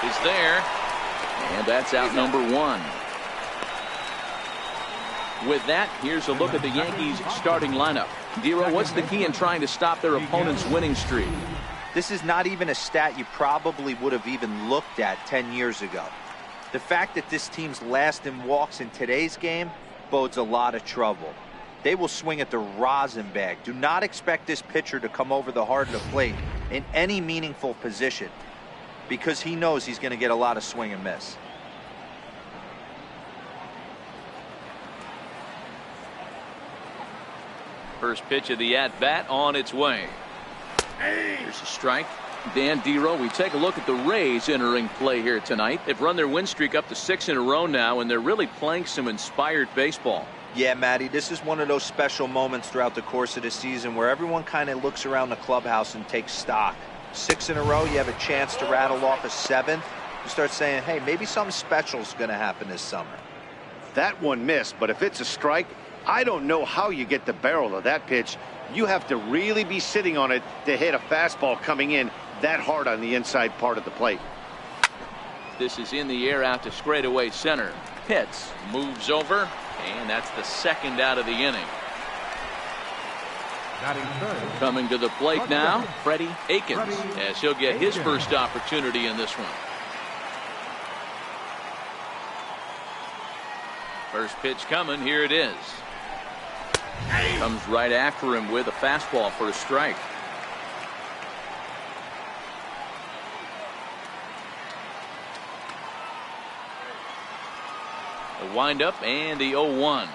is there, and that's out number one. With that, here's a look at the Yankees starting lineup. Dero, what's the key in trying to stop their opponent's winning streak? This is not even a stat you probably would have even looked at 10 years ago. The fact that this team's last in walks in today's game bodes a lot of trouble. They will swing at the rosin bag. Do not expect this pitcher to come over the heart of the plate in any meaningful position, because he knows he's going to get a lot of swing and miss. First pitch of the at-bat on its way. Here's a strike. Dan Dero, we take a look at the Rays entering play here tonight. They've run their win streak up to 6 in a row now, and they're really playing some inspired baseball. Yeah, Matty, this is one of those special moments throughout the course of the season where everyone kind of looks around the clubhouse and takes stock. 6 in a row, you have a chance to rattle off a 7th. You start saying, hey, maybe something special is going to happen this summer. That one missed, but if it's a strike, I don't know how you get the barrel of that pitch. You have to really be sitting on it to hit a fastball coming in that hard on the inside part of the plate. This is in the air out to straightaway center. Pitts moves over, and that's the second out of the inning. Coming to the plate now, Freddie Akins, as he'll get his first opportunity in this one. First pitch coming, here it is. Comes right after him with a fastball for a strike. The windup and the 0-1.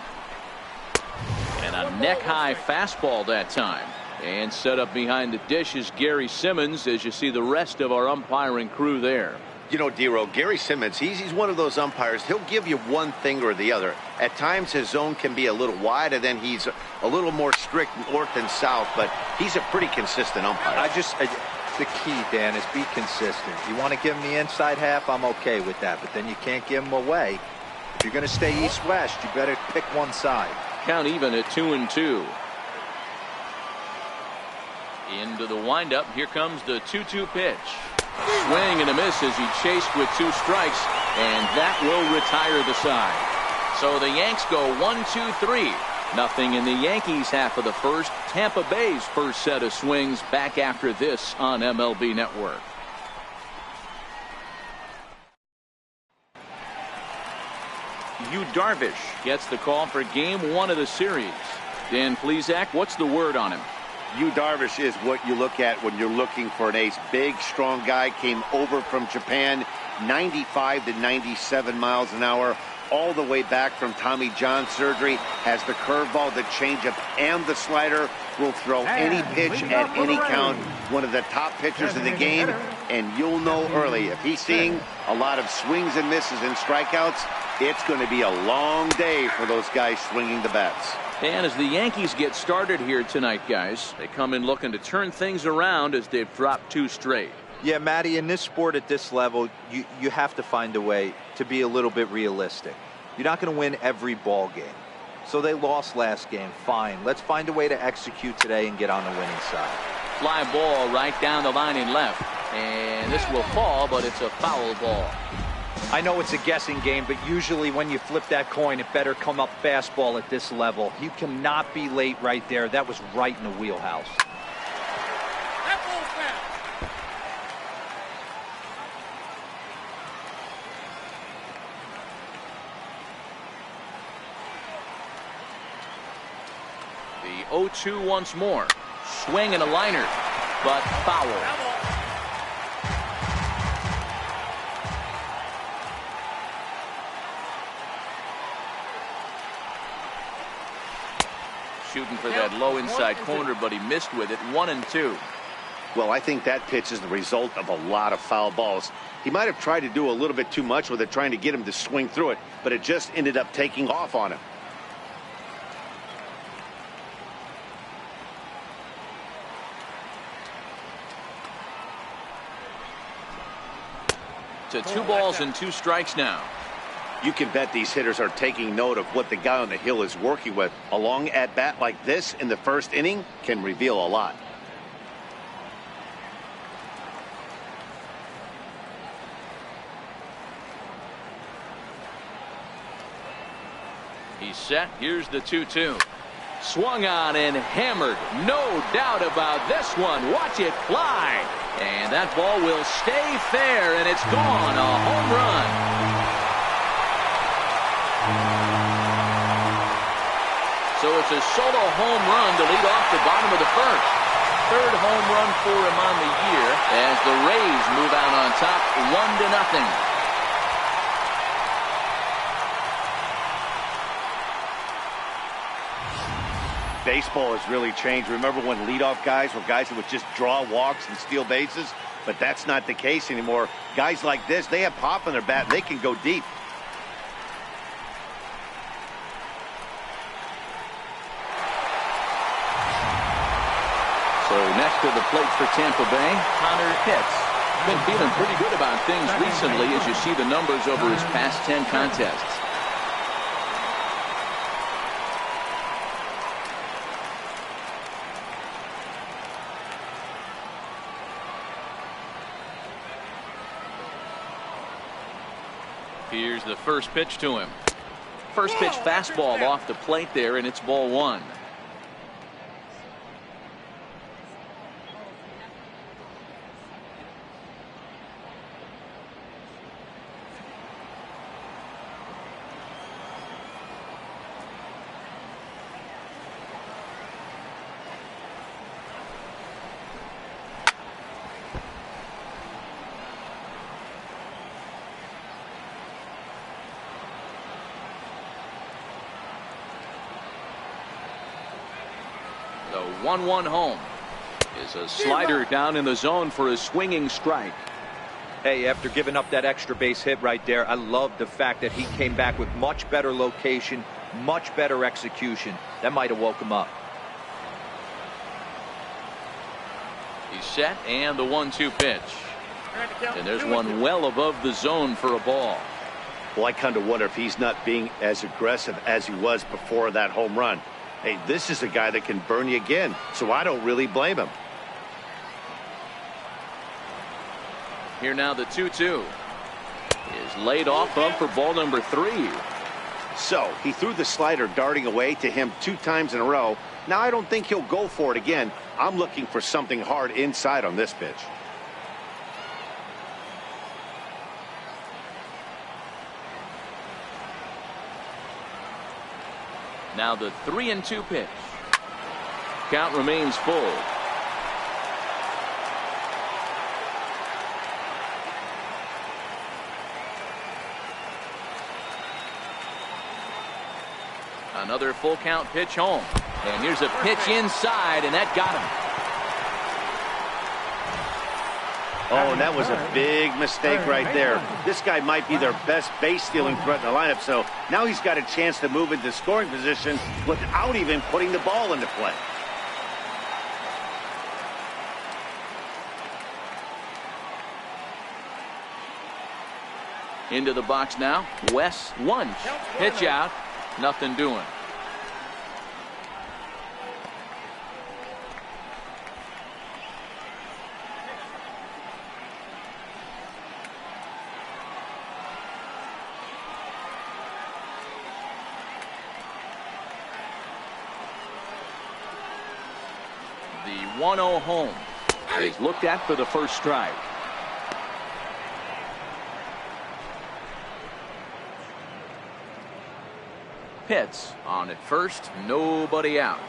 And a neck-high fastball that time. And set up behind the dish is Gary Simmons, as you see the rest of our umpiring crew there. You know, Dero, Gary Simmons, he's one of those umpires. He'll give you one thing or the other. At times his zone can be a little wide, and then he's a little more strict north and south, but he's a pretty consistent umpire. The key, Dan, is be consistent. You want to give him the inside half, I'm okay with that, but then you can't give him away. If you're going to stay east-west, you better pick one side. Count even at 2-2. Into the windup. Here comes the 2-2 pitch. Swing and a miss as he chased with 2 strikes, and that will retire the side. So the Yanks go 1-2-3. Nothing in the Yankees half of the first. Tampa Bay's first set of swings back after this on MLB Network. Yu Darvish gets the call for game 1 of the series. Dan Plesac, what's the word on him? Yu Darvish is what you look at when you're looking for an ace. Big, strong guy, came over from Japan, 95 to 97 miles an hour, all the way back from Tommy John surgery, has the curveball, the changeup, and the slider, will throw any pitch at any count. One of the top pitchers in the game, and you'll know early. If he's seeing a lot of swings and misses and strikeouts, it's going to be a long day for those guys swinging the bats. And as the Yankees get started here tonight, guys, they come in looking to turn things around as they've dropped 2 straight. Yeah, Matty, in this sport at this level, you have to find a way to be a little bit realistic. You're not going to win every ball game. So they lost last game. Fine. Let's find a way to execute today and get on the winning side. Fly ball right down the line in left. And this will fall, but it's a foul ball. I know it's a guessing game, but usually when you flip that coin, it better come up fastball at this level. You cannot be late right there. That was right in the wheelhouse. The 0-2 once more. Swing and a liner, but foul. Shooting for that low inside corner, but he missed with it. 1-2. Well, I think that pitch is the result of a lot of foul balls. He might have tried to do a little bit too much with it, trying to get him to swing through it, but it just ended up taking off on him. To 2 balls and 2 strikes now. You can bet these hitters are taking note of what the guy on the hill is working with. A long at-bat like this in the first inning can reveal a lot. He's set. Here's the 2-2. Swung on and hammered. No doubt about this one. Watch it fly. And that ball will stay fair, and it's gone. A home run. So it's a solo home run to lead off the bottom of the first. Third home run for him on the year as the Rays move out on top 1-0. Baseball has really changed. Remember when leadoff guys were guys that would just draw walks and steal bases? But that's not the case anymore. Guys like this, they have pop in their bat. They can go deep. So next to the plate for Tampa Bay, Connor Pitts. Been feeling pretty good about things recently as you see the numbers over his past 10 contests. Here's the first pitch to him. First pitch fastball off the plate there, and it's ball one. The 1-1 home is a slider down in the zone for a swinging strike. Hey, after giving up that extra base hit right there, I love the fact that he came back with much better location, much better execution. That might have woke him up. He's set, and the 1-2 pitch. And there's one well above the zone for a ball. Well, I kind of wonder if he's not being as aggressive as he was before that home run. Hey, this is a guy that can burn you again, so I don't really blame him. Here now the 2-2 is laid off up for ball number 3. So he threw the slider darting away to him 2 times in a row. Now I don't think he'll go for it again. I'm looking for something hard inside on this pitch. Now the 3-2 pitch. Count remains full. Another full count pitch home. And here's a pitch inside, and that got him. Oh, and that was a big mistake right there. This guy might be their best base stealing threat in the lineup, so now he's got a chance to move into scoring position without even putting the ball into play. Into the box now. Wes Wunsch. Pitch out. Nothing doing. The 1-0 home is looked at for the first strike. Pitts on at first, nobody out.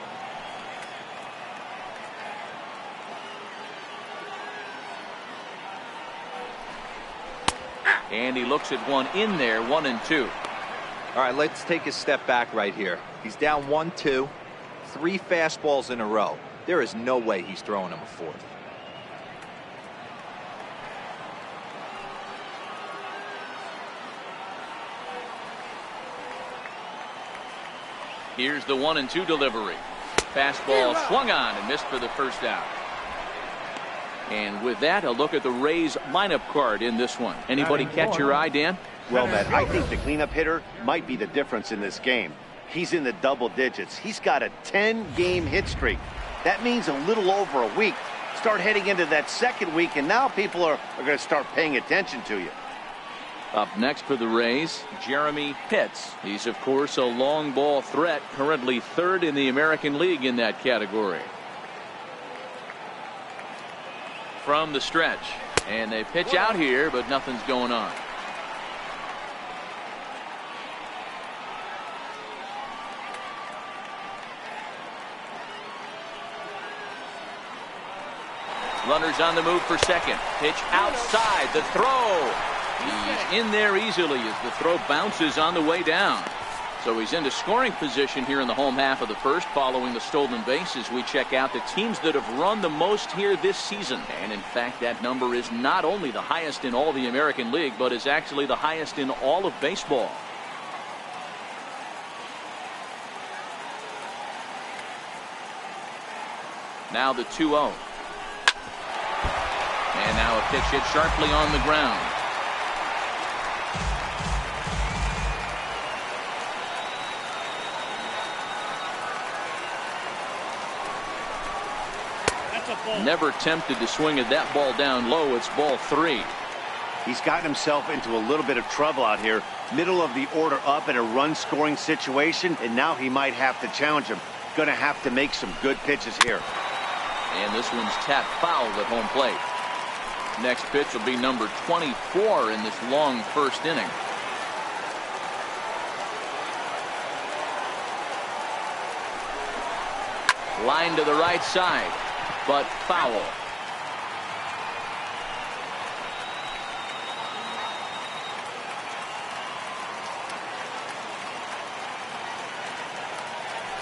And he looks at one in there, 1-2. All right, let's take a step back right here. He's down 1-2, 3 fastballs in a row. There is no way he's throwing him a fourth. Here's the 1-2 delivery. Fastball swung on and missed for the first out. And with that, a look at the Rays lineup card in this one. Anybody catch your eye, Dan? Well, Matt, I think the cleanup hitter might be the difference in this game. He's in the double digits. He's got a 10-game hit streak. That means a little over a week. Start heading into that second week, and now people are going to start paying attention to you. Up next for the Rays, Jeremy Pitts. He's, of course, a long ball threat, currently third in the American League in that category. From the stretch, and they pitch out here, but nothing's going on. Runners on the move for second. Pitch outside. The throw. He's in there easily as the throw bounces on the way down. So he's into scoring position here in the home half of the first following the stolen base as we check out the teams that have run the most here this season. And in fact, that number is not only the highest in all the American League, but is actually the highest in all of baseball. Now the 2-0. And now a pitch hit sharply on the ground. Never tempted to swing at that ball down low. It's ball 3. He's gotten himself into a little bit of trouble out here. Middle of the order up in a run scoring situation, and now he might have to challenge him. Going to have to make some good pitches here. And this one's tapped foul at home plate. Next pitch will be number 24 in this long first inning. Line to the right side, but foul.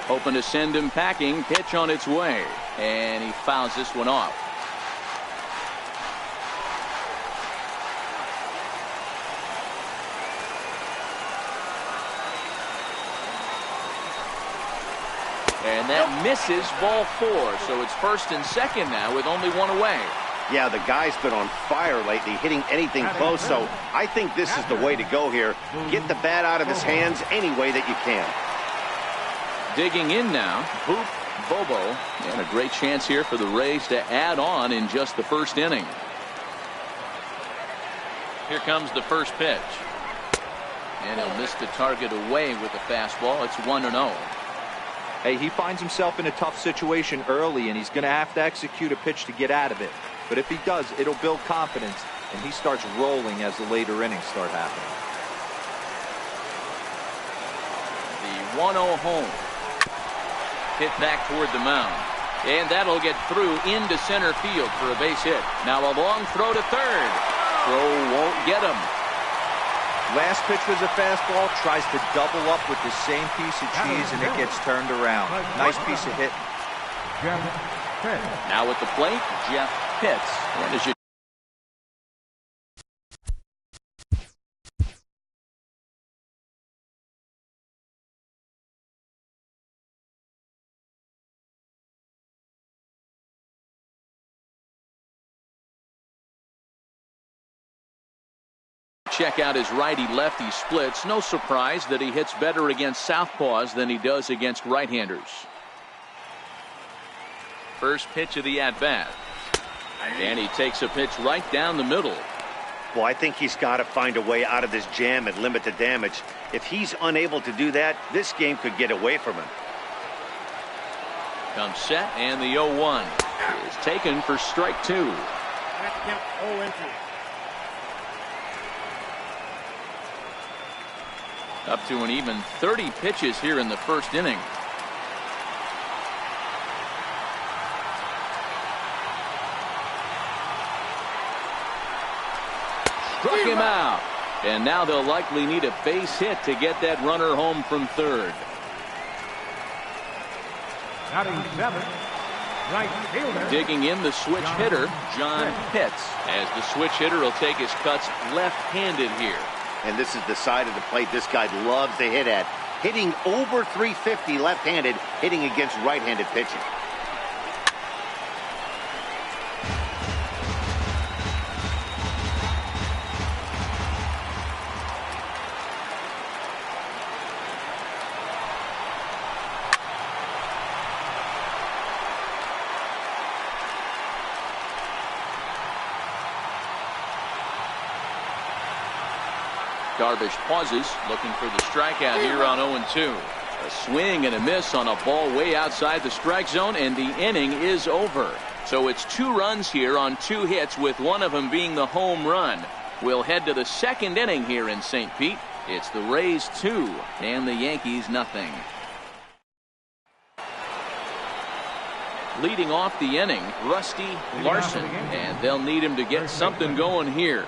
Hoping to send him packing. Pitch on its way, and he fouls this one off. And that misses, ball 4. So it's first and second now with only one away. Yeah, the guy's been on fire lately, hitting anything close. So I think this is the way to go here. Get the bat out of his hands any way that you can. Digging in now, Boop Bobo. And a great chance here for the Rays to add on in just the first inning. Here comes the first pitch. And he'll miss the target away with the fastball. It's 1-0. Hey, he finds himself in a tough situation early, and he's going to have to execute a pitch to get out of it. But if he does, it'll build confidence, and he starts rolling as the later innings start happening. The 1-0 home. Hit back toward the mound. And that'll get through into center field for a base hit. Now a long throw to third. Throw won't get him. Last pitch was a fastball, tries to double up with the same piece of cheese, and it gets turned around. Nice piece of hit. Now at the plate, Jeff Pitts. And as you check out his righty-lefty splits, no surprise that he hits better against southpaws than he does against right-handers. First pitch of the at-bat. And he takes a pitch right down the middle. Well, I think he's got to find a way out of this jam and limit the damage. If he's unable to do that, this game could get away from him. Comes set, and the 0-1 is taken for strike 2. Up to an even 30 pitches here in the first inning. Struck him out. And now they'll likely need a base hit to get that runner home from third. Right fielder. Digging in the switch hitter, John Pitts. As the switch hitter will take his cuts left-handed here. And this is the side of the plate this guy loves to hit at. Hitting over 350 left-handed, hitting against right-handed pitching. Darvish pauses, looking for the strikeout here on 0-2. A swing and a miss on a ball way outside the strike zone, and the inning is over. So it's 2 runs here on 2 hits, with one of them being the home run. We'll head to the second inning here in St. Pete. It's the Rays 2 and the Yankees nothing. Leading off the inning, Rusty Larson, and they'll need him to get something going here.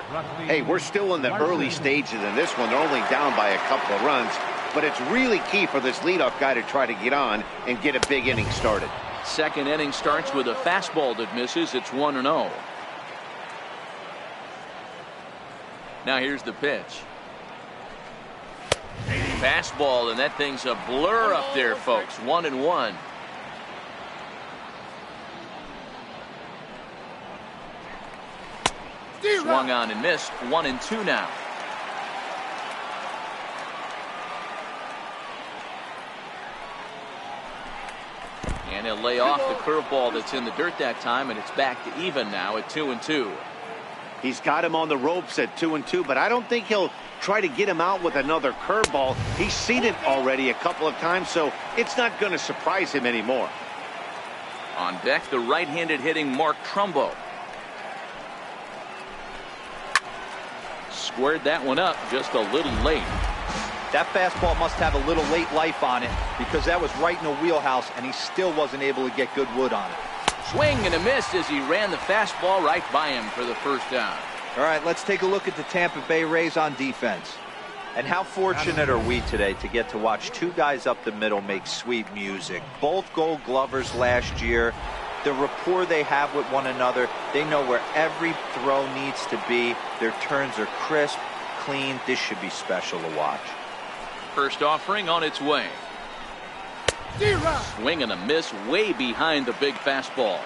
Hey, we're still in the early stages in this one. They're only down by a couple of runs, but it's really key for this leadoff guy to try to get on and get a big inning started. Second inning starts with a fastball that misses. It's 1-0. Now here's the pitch. Fastball, and that thing's a blur up there, folks. 1-1. Swung on and missed. 1-2 now. And he'll lay off the curveball that's in the dirt that time, and it's back to even now at 2-2. He's got him on the ropes at 2-2, but I don't think he'll try to get him out with another curveball. He's seen it already a couple of times, so it's not going to surprise him anymore. On deck, the right-handed hitting Mark Trumbo. Squared that one up just a little late. That fastball must have a little late life on it, because that was right in the wheelhouse, and he still wasn't able to get good wood on it. Swing and a miss as he ran the fastball right by him for the first down. All right, let's take a look at the Tampa Bay Rays on defense. And how fortunate are we today to get to watch 2 guys up the middle make sweet music. Both Gold Glovers last year. The rapport they have with one another, they know where every throw needs to be. Their turns are crisp, clean. This should be special to watch. First offering on its way. Swing and a miss way behind the big fastball.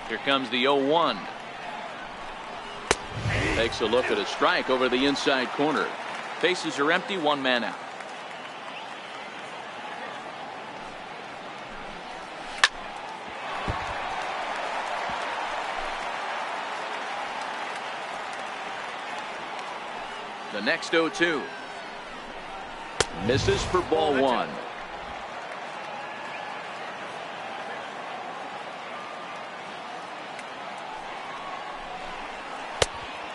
Here comes the 0-1. Takes a look at a strike over the inside corner. Bases are empty, 1 man out. The next 0-2. Misses for ball 1.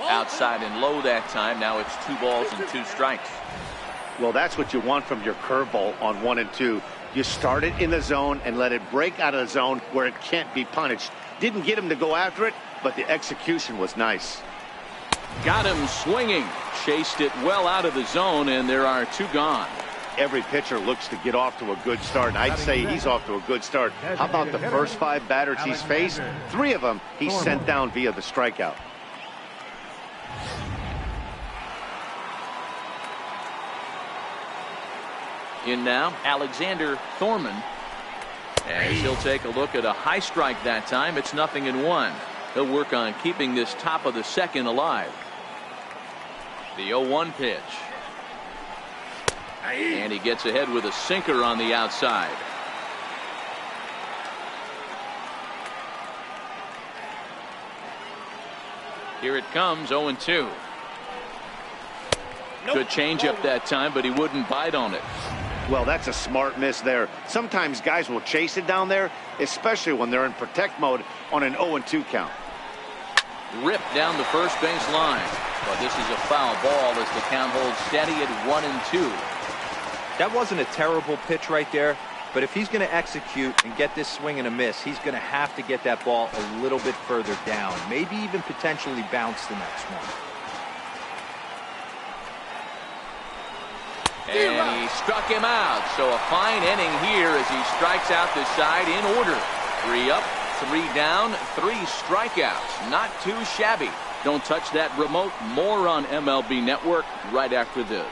Outside and low that time. Now it's 2 balls and 2 strikes. Well, that's what you want from your curveball on 1 and 2. You start it in the zone and let it break out of the zone where it can't be punished. Didn't get him to go after it, but the execution was nice. Got him swinging. Chased it well out of the zone, and there are 2 gone. Every pitcher looks to get off to a good start, and I'd say he's off to a good start. How about the first 5 batters he's faced? 3 of them he's sent down via the strikeout. In now, Alexander Thorman. As he'll take a look at a high strike that time. It's 0-1. He'll work on keeping this top of the second alive. The 0-1 pitch. And he gets ahead with a sinker on the outside. Here it comes, 0-2. Good changeup that time, but he wouldn't bite on it. Well, that's a smart miss there. Sometimes guys will chase it down there, especially when they're in protect mode on an 0-2 count. Ripped down the first base line. But this is a foul ball as the count holds steady at 1-2. That wasn't a terrible pitch right there, but if he's going to execute and get this swing and a miss, he's going to have to get that ball a little bit further down, maybe even potentially bounce the next one. And he struck him out. So a fine inning here as he strikes out the side in order. 3 up, 3 down, 3 strikeouts. Not too shabby. Don't touch that remote. More on MLB Network right after this.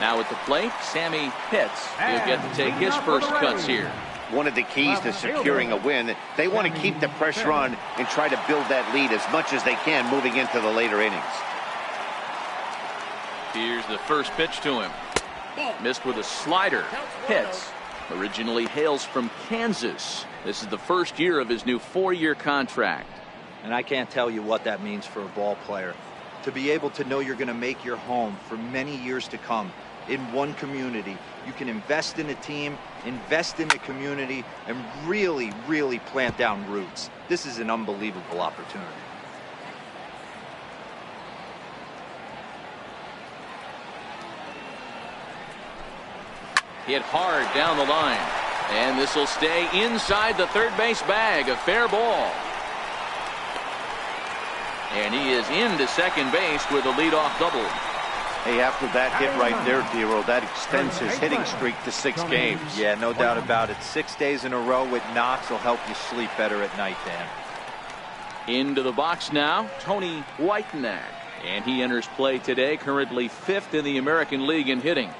Now at the plate, Sammy Pitts. He'll get to take his first cuts here. One of the keys to securing a win, they want to keep the pressure on and try to build that lead as much as they can moving into the later innings. Here's the first pitch to him. Missed with a slider. Pitts originally hails from Kansas. This is the first year of his new 4-year contract. And I can't tell you what that means for a ball player. To be able to know you're going to make your home for many years to come in one community. You can invest in a team, invest in the community, and really, really plant down roots. This is an unbelievable opportunity. Hit hard down the line. And this will stay inside the third base bag. A fair ball. And he is into second base with a leadoff double. Hey, after that hit right there, Dero, that extends his hitting streak to 6 games. Yeah, no doubt about it. 6 days in a row with knocks will help you sleep better at night, Dan. Into the box now, Tony Whitenack. And he enters play today, currently 5th in the American League in hitting.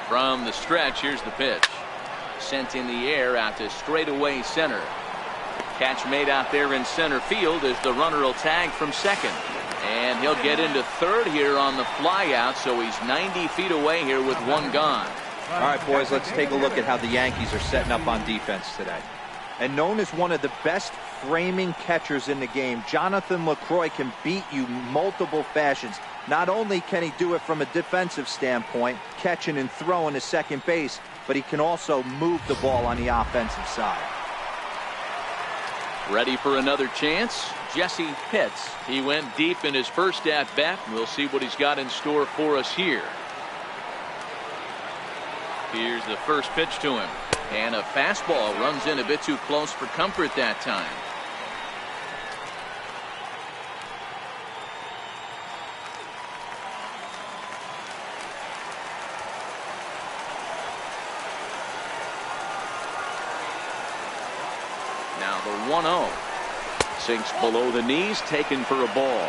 From the stretch, here's the pitch. Sent in the air out to straightaway center. Catch made out there in center field as the runner will tag from second. And he'll get into third here on the flyout, so he's 90 feet away here with 1 gone. All right, boys, let's take a look at how the Yankees are setting up on defense today. And known as one of the best framing catchers in the game, Jonathan LaCroix can beat you multiple fashions. Not only can he do it from a defensive standpoint, catching and throwing to second base, but he can also move the ball on the offensive side. Ready for another chance? Jesse Pitts. He went deep in his first at-bat. We'll see what he's got in store for us here. Here's the first pitch to him. And a fastball runs in a bit too close for comfort that time. Now the 1-0. Sinks below the knees, taken for a ball.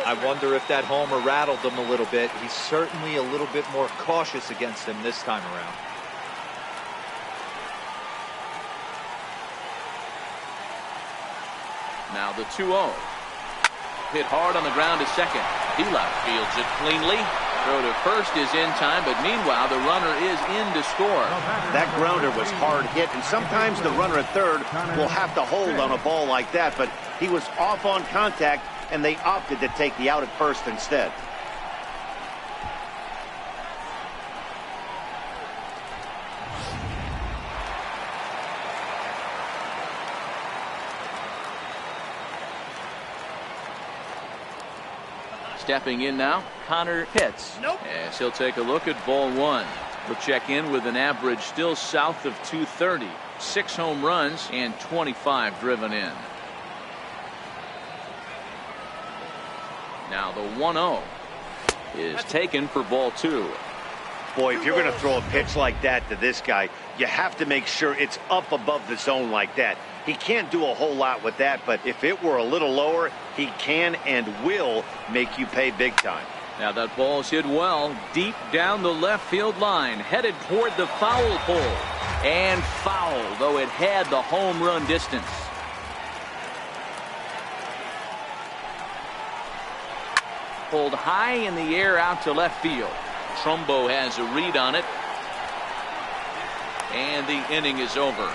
I wonder if that homer rattled him a little bit. He's certainly a little bit more cautious against him this time around. Now the 2-0. Hit hard on the ground to second. He left fields it cleanly. Throw to first is in time, but meanwhile the runner is in to score. That grounder was hard hit, and sometimes the runner at third will have to hold on a ball like that, but he was off on contact, and they opted to take the out at first instead. Stepping in now, Connor Pitts. As he'll take a look at ball 1. He'll check in with an average still south of 230. 6 home runs and 25 driven in. Now the 1-0 is taken for ball 2. Boy, if you're going to throw a pitch like that to this guy, you have to make sure it's up above the zone like that. He can't do a whole lot with that, but if it were a little lower, he can and will make you pay big time. Now that ball's hit well, deep down the left field line, headed toward the foul pole. And foul, though it had the home run distance. Pulled high in the air out to left field. Trumbo has a read on it. And the inning is over.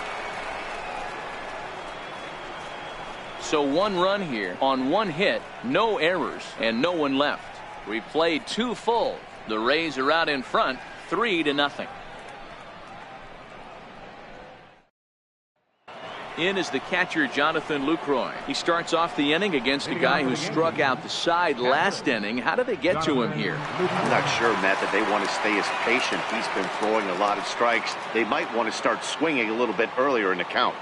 So 1 run here on 1 hit, no errors, and no one left. We played 2 full. The Rays are out in front, 3-0. In is the catcher, Jonathan LaCroix. He starts off the inning against a guy who struck out the side last inning. How did they get to him here? I'm not sure, Matt, that they want to stay as patient. He's been throwing a lot of strikes. They might want to start swinging a little bit earlier in the count.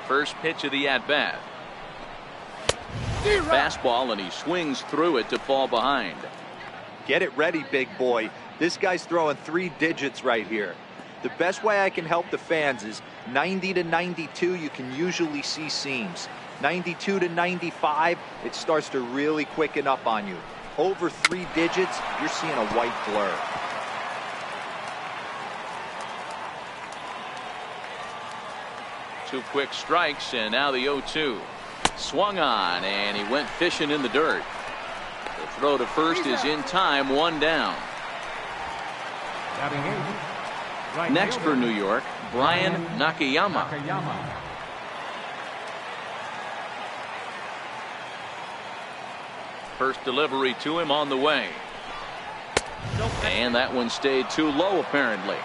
First pitch of the at-bat. Fastball, and he swings through it to fall behind. Get it ready, big boy. This guy's throwing 3 digits right here. The best way I can help the fans is 90 to 92, you can usually see seams. 92 to 95, it starts to really quicken up on you. Over 3 digits, you're seeing a white blur. 2 quick strikes, and now the 0-2. Swung on, and he went fishing in the dirt. The throw to first is in time, 1 down. Next for New York, Brian Nakayama. First delivery to him on the way. And that one stayed too low, apparently.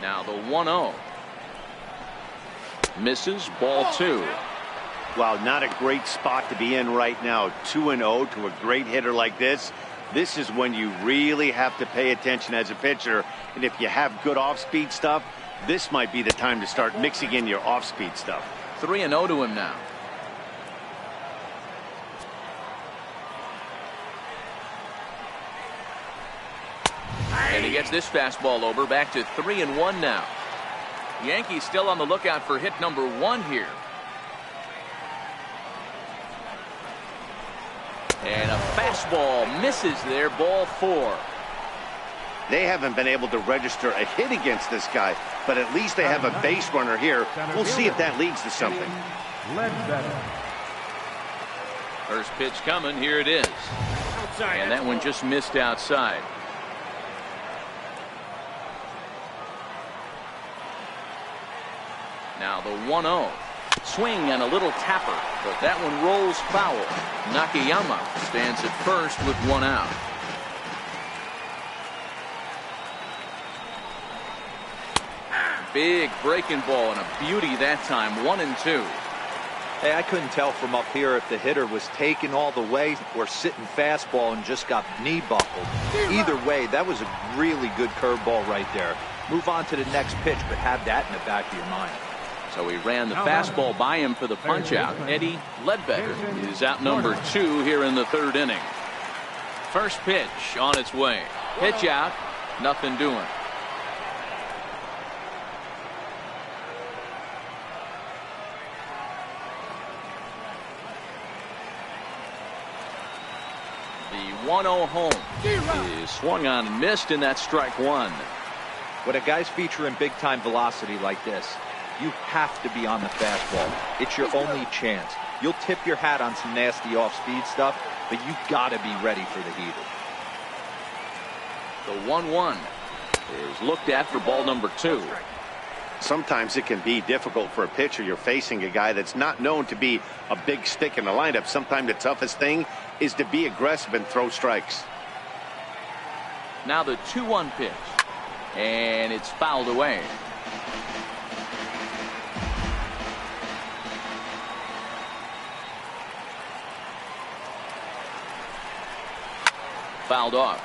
Now the 1-0. Misses, ball 2. Wow, not a great spot to be in right now. 2-0 to a great hitter like this. This is when you really have to pay attention as a pitcher. And if you have good off-speed stuff, this might be the time to start mixing in your off-speed stuff. 3-0 to him now. And he gets this fastball over. Back to 3-1 now. Yankees still on the lookout for hit number 1 here. And a fastball misses there, ball 4. They haven't been able to register a hit against this guy, but at least they have a base runner here. We'll see if that leads to something. First pitch coming, here it is. And that one just missed outside. Now the 1-0. Swing and a little tapper, but that one rolls foul. Nakayama stands at first with 1 out. Big breaking ball and a beauty that time. 1-2. Hey, I couldn't tell from up here if the hitter was taking all the way or sitting fastball and just got knee buckled. Either way, that was a really good curveball right there. Move on to the next pitch, but have that in the back of your mind. So he ran the fastball by him for the punch out. Eddie Ledbetter is out number 2 here in the 3rd inning. First pitch on its way. Pitch out, nothing doing. The 1-0 home is swung on and missed, and that's strike 1. When a guy's featuring big time velocity like this, you have to be on the fastball. It's your only chance. You'll tip your hat on some nasty off-speed stuff, but you gotta be ready for the heater. The 1-1 is looked at for ball number 2. Sometimes it can be difficult for a pitcher. You're facing a guy that's not known to be a big stick in the lineup. Sometimes the toughest thing is to be aggressive and throw strikes. Now the 2-1 pitch, and it's fouled away. Fouled off.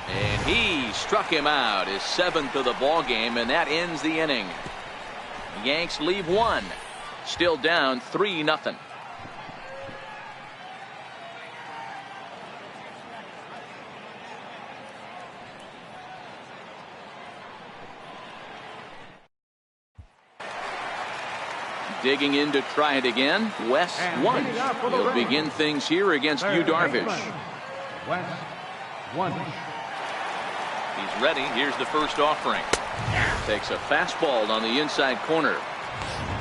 And he struck him out, his 7th of the ball game, and that ends the inning. Yanks leave 1, still down 3-0. Digging in to try it again, Wes Wunsch. He'll begin things here against Yu Darvish. He's ready. Here's the first offering. Takes a fastball on the inside corner.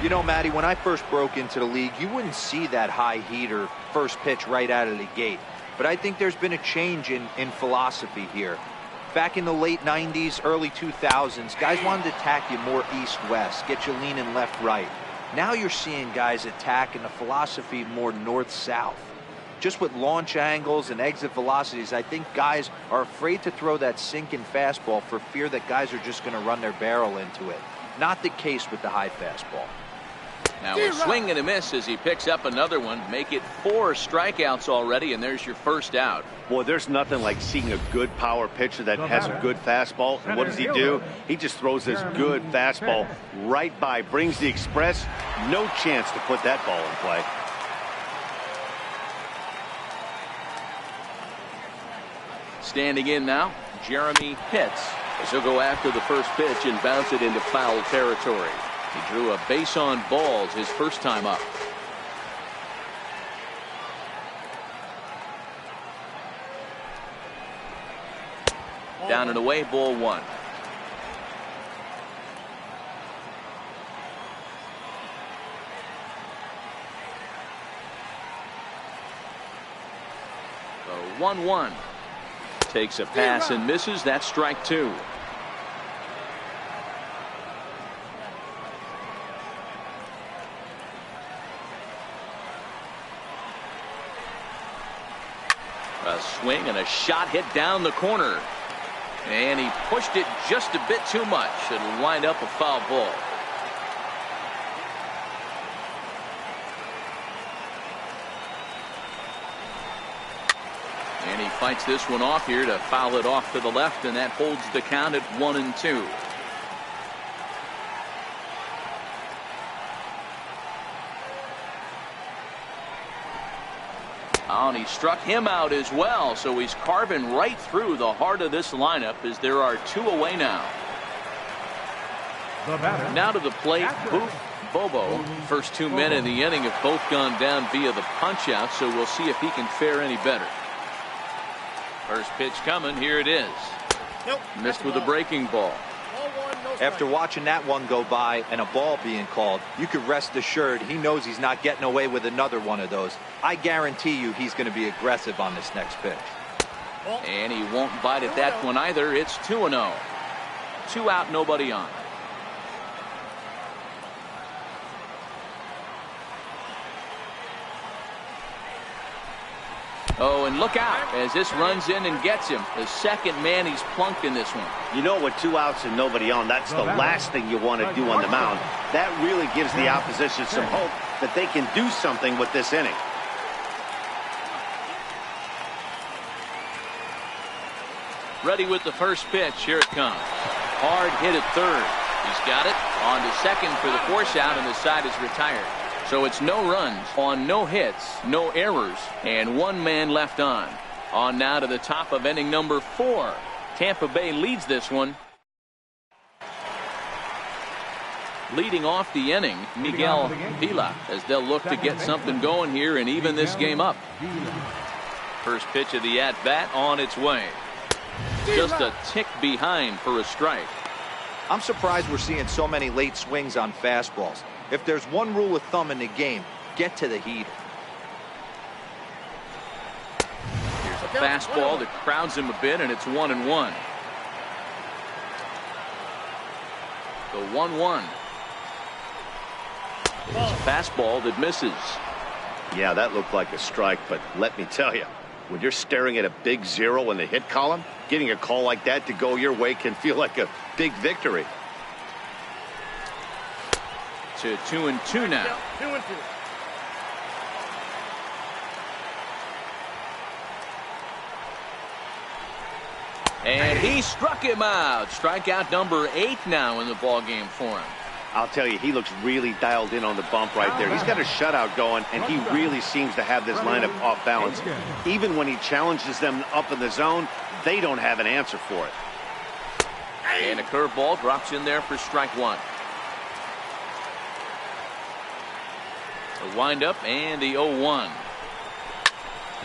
You know, Matty, when I first broke into the league, you wouldn't see that high heater first pitch right out of the gate. But I think there's been a change in philosophy here. Back in the late 90s, early 2000s, guys wanted to attack you more east-west, get you leaning left-right. Now you're seeing guys attacking the philosophy more north-south. Just with launch angles and exit velocities, I think guys are afraid to throw that sinking fastball for fear that guys are just going to run their barrel into it. Not the case with the high fastball. Now a swing and a miss as he picks up another one. Make it 4 strikeouts already, and there's your first out. Boy, there's nothing like seeing a good power pitcher that has a good fastball. And what does he do? He just throws this good fastball right by, brings the express. No chance to put that ball in play. Standing in now, Jeremy Pitts, as he'll go after the first pitch and bounce it into foul territory. He drew a base on balls his first time up. Down and away, ball one. The 1-1. Takes a pass and misses. That's strike two. A swing and a shot hit down the corner. And he pushed it just a bit too much. It'll wind up a foul ball. And he fights this one off here to foul it off to the left, and that holds the count at 1-2. Oh, and he struck him out as well, so he's carving right through the heart of this lineup as there are two away now. Now to the plate, Booth, Bobo. First 2 men in the inning have both gone down via the punch out, so we'll see if he can fare any better. First pitch coming, here it is. Nope, missed with a breaking ball. After watching that one go by and a ball being called, you could rest assured he knows he's not getting away with another one of those. I guarantee you he's going to be aggressive on this next pitch. And he won't bite at that one either. It's 2-0. 2 out, nobody on. Oh, and look out as this runs in and gets him. The second man he's plunked in this one. You know, with 2 outs and nobody on, that's the last thing you want to do on the mound. That really gives the opposition some hope that they can do something with this inning. Ready with the first pitch. Here it comes. Hard hit at third. He's got it. On to second for the force out, and the side is retired. So it's no runs on no hits, no errors, and 1 man left on. On now to the top of inning number 4. Tampa Bay leads this one. Leading off the inning, Miguel Vila, as they'll look to get something going here and even this game up. First pitch of the at-bat on its way. Just a tick behind for a strike. I'm surprised we're seeing so many late swings on fastballs. If there's one rule of thumb in the game, get to the heater. Here's a fastball that crowds him a bit, and it's 1-1. The 1-1. It's a fastball that misses. Yeah, that looked like a strike, but let me tell you, when you're staring at a big 0 in the hit column, getting a call like that to go your way can feel like a big victory. To 2-2 now. 2-2. And he struck him out. Strikeout number 8 now in the ball game for him. I'll tell you, he looks really dialed in on the bump right there. He's got a shutout going, and he really seems to have this lineup off balance. Even when he challenges them up in the zone, they don't have an answer for it. And a curveball drops in there for strike 1. The windup and the 0-1.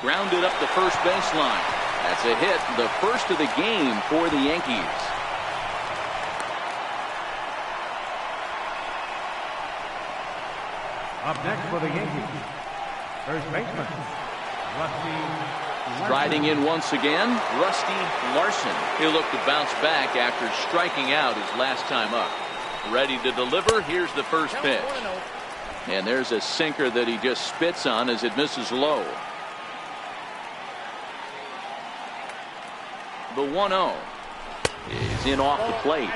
Grounded up the first baseline. That's a hit, the first of the game for the Yankees. Up next for the Yankees, first baseman, Rusty. Striding in once again, Rusty Larson. He'll look to bounce back after striking out his last time up. Ready to deliver. Here's the first pitch. And there's a sinker that he just spits on as it misses low. The 1-0 is in off the plate.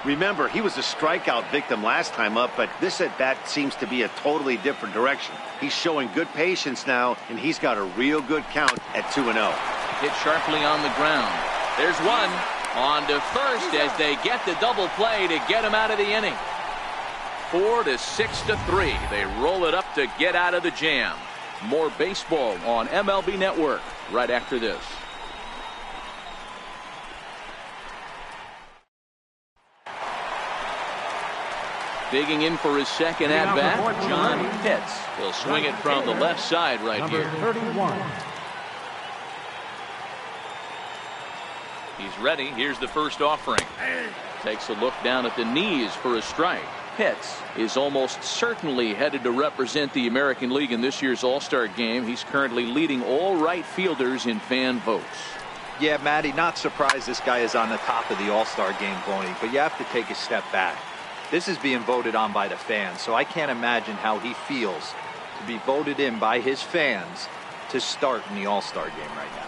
Remember, he was a strikeout victim last time up, but this at-bat seems to be a totally different direction. He's showing good patience now, and he's got a real good count at 2-0. Hit sharply on the ground. There's one. On to first as they get the double play to get him out of the inning. 4-6-3. They roll it up to get out of the jam. More baseball on MLB Network right after this. Digging in for his second at-bat, John Pitts. He'll swing it from the left side right here. Number 31. He's ready. Here's the first offering. Takes a look down at the knees for a strike. Pitts is almost certainly headed to represent the American League in this year's All-Star game. He's currently leading all right fielders in fan votes. Yeah, Matty, not surprised this guy is on the top of the All-Star game voting, but you have to take a step back. This is being voted on by the fans, so I can't imagine how he feels to be voted in by his fans to start in the All-Star game right now.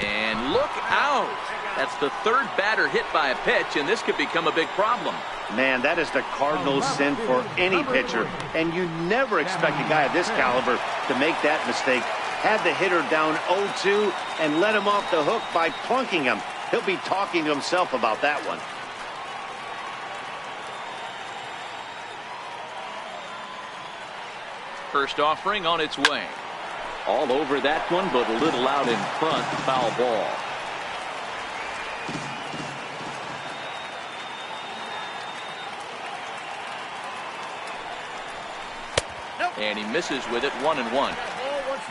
And look out! That's the third batter hit by a pitch, and this could become a big problem. Man, that is the Cardinals' sin for any pitcher, and you never expect a guy of this caliber to make that mistake. Had the hitter down 0-2 and let him off the hook by plunking him. He'll be talking to himself about that one. First offering on its way. All over that one, but a little out in front. Foul ball. And he misses with it, 1-1.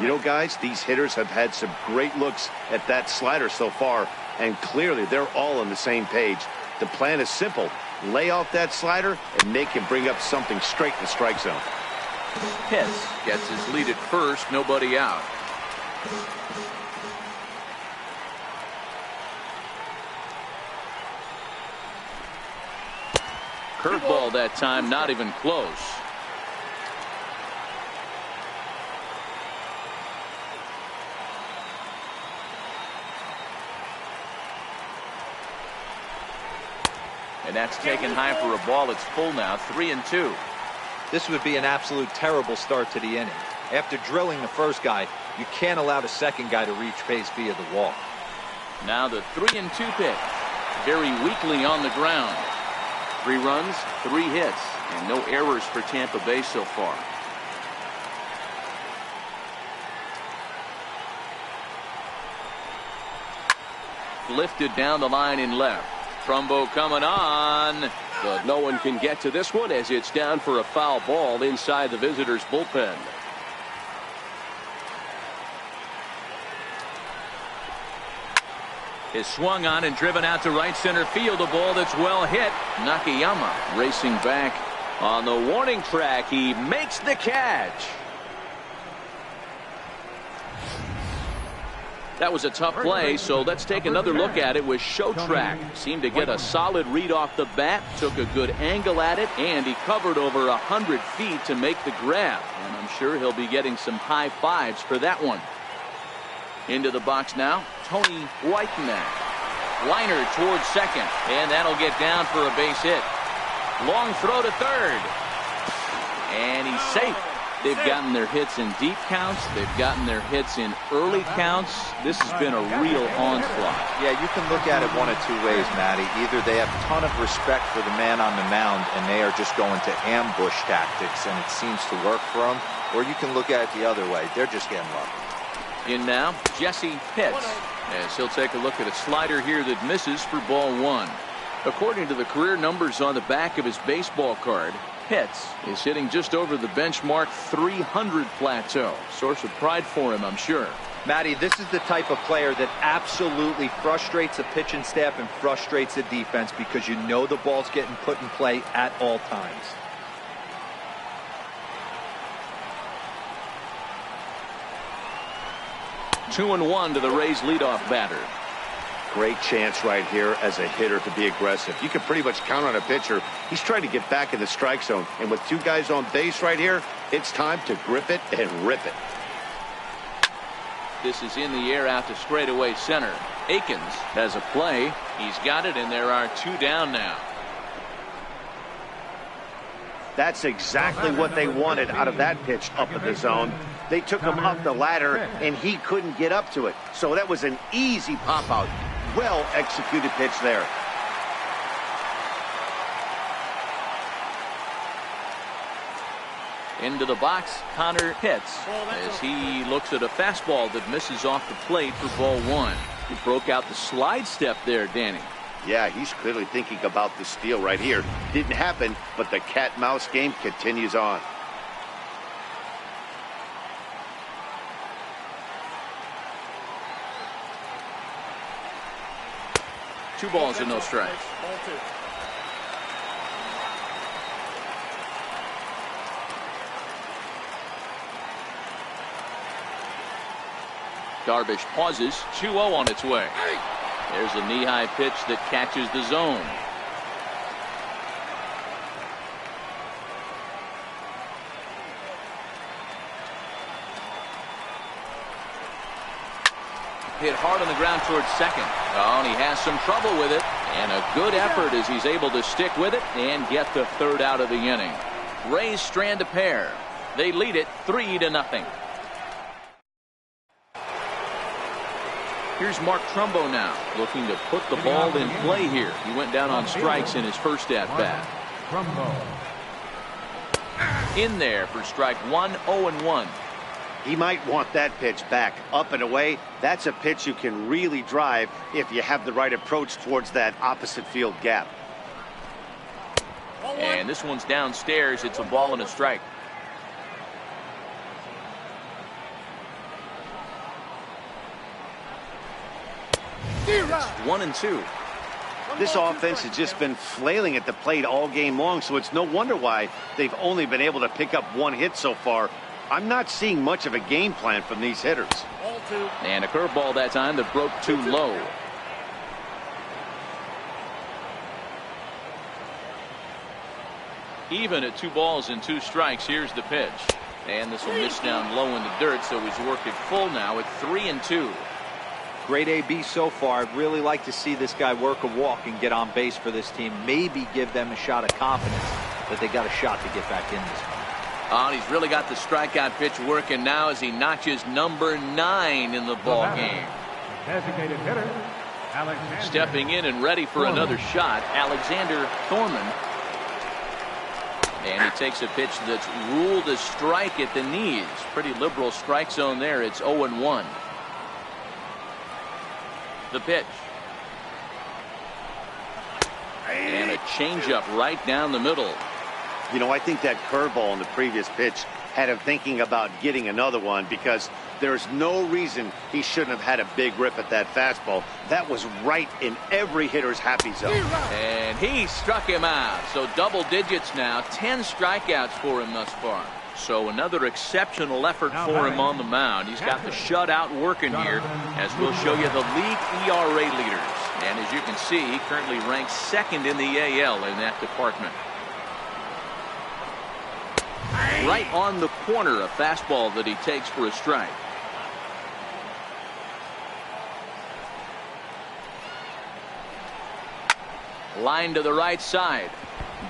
You know, guys, these hitters have had some great looks at that slider so far, and clearly they're all on the same page. The plan is simple. Lay off that slider and make him bring up something straight in the strike zone. Pitts gets his lead at first, nobody out. Curveball that time, not even close. And that's taken high for a ball. It's full now, 3-2. This would be an absolute terrible start to the inning. After drilling the first guy, you can't allow the second guy to reach base via the walk. Now the 3-2 pitch. Very weakly on the ground. 3 runs, 3 hits, and no errors for Tampa Bay so far. Lifted down the line in left. Trumbo coming on, but no one can get to this one as it's down for a foul ball inside the visitors' bullpen. Is swung on and driven out to right center field. A ball that's well hit. Nakayama racing back on the warning track. He makes the catch. That was a tough play, so let's take another look at it with Show Track. Seemed to get a solid read off the bat, took a good angle at it, and he covered over 100 feet to make the grab. And I'm sure he'll be getting some high fives for that one. Into the box now, Tony Whiteman. Liner towards second, and that'll get down for a base hit. Long throw to third. And he's safe. They've gotten their hits in deep counts. They've gotten their hits in early counts. This has been a real onslaught. Yeah, you can look at it one of two ways, Matty. Either they have a ton of respect for the man on the mound and they are just going to ambush tactics and it seems to work for them, or you can look at it the other way. They're just getting lucky. In now, Jesse Pitts, as he'll take a look at a slider here that misses for ball 1. According to the career numbers on the back of his baseball card, Pitts is hitting just over the benchmark 300 plateau. Source of pride for him, I'm sure. Matty, this is the type of player that absolutely frustrates the pitching staff and frustrates the defense because you know the ball's getting put in play at all times. Two and one to the Rays leadoff batter. Great chance right here as a hitter to be aggressive. You can pretty much count on a pitcher. He's trying to get back in the strike zone. And with 2 guys on base right here, it's time to grip it and rip it. This is in the air out to straightaway center. Akins has a play. He's got it, and there are 2 down now. That's exactly what they wanted out of that pitch up in the zone. They took him up the ladder, and he couldn't get up to it. So that was an easy pop-out. Well-executed pitch there. Into the box, Connor Pitts, as he looks at a fastball that misses off the plate for ball 1. He broke out the slide step there, Danny. Yeah, he's clearly thinking about the steal right here. Didn't happen, but the cat-mouse game continues on. 2 balls and no strikes. Darvish pauses. 2-0 on its way. There's a knee-high pitch that catches the zone. Hit hard on the ground towards second. Oh, and he has some trouble with it. And a good effort as he's able to stick with it and get the 3rd out of the inning. Rays strand a pair. They lead it 3-0. Here's Mark Trumbo now, looking to put the ball in play here. He went down on strikes in his first at-bat. In there for strike 1, 0-1. He might want that pitch back. Up and away, that's a pitch you can really drive if you have the right approach towards that opposite field gap. And this one's downstairs. It's a ball and a strike. It's 1-2. This offense has just been flailing at the plate all game long, so it's no wonder why they've only been able to pick up 1 hit so far. I'm not seeing much of a game plan from these hitters. And a curveball that time that broke too low. Even at 2 balls and 2 strikes. Here's the pitch. And this will miss down low in the dirt, so he's worked it full now at 3-2. Great AB so far. I'd really like to see this guy work a walk and get on base for this team. Maybe give them a shot of confidence that they got a shot to get back in this one. Oh, and he's really got the strikeout pitch working now as he notches number 9 in the ball game. Designated hitter, Alexander. Stepping in and ready for another shot, Alexander Thorman. And he takes a pitch that's ruled a strike at the knees. Pretty liberal strike zone there. It's 0-1. The pitch. And a changeup right down the middle. You know, I think that curveball in the previous pitch had him thinking about getting another one, because there's no reason he shouldn't have had a big rip at that fastball. That was right in every hitter's happy zone. And he struck him out. So double digits now. 10 strikeouts for him thus far. So another exceptional effort for him on the mound. He's got the shutout working here, as we'll show you the league ERA leaders. And as you can see, he currently ranks 2nd in the AL in that department. Right on the corner, a fastball that he takes for a strike. Line to the right side,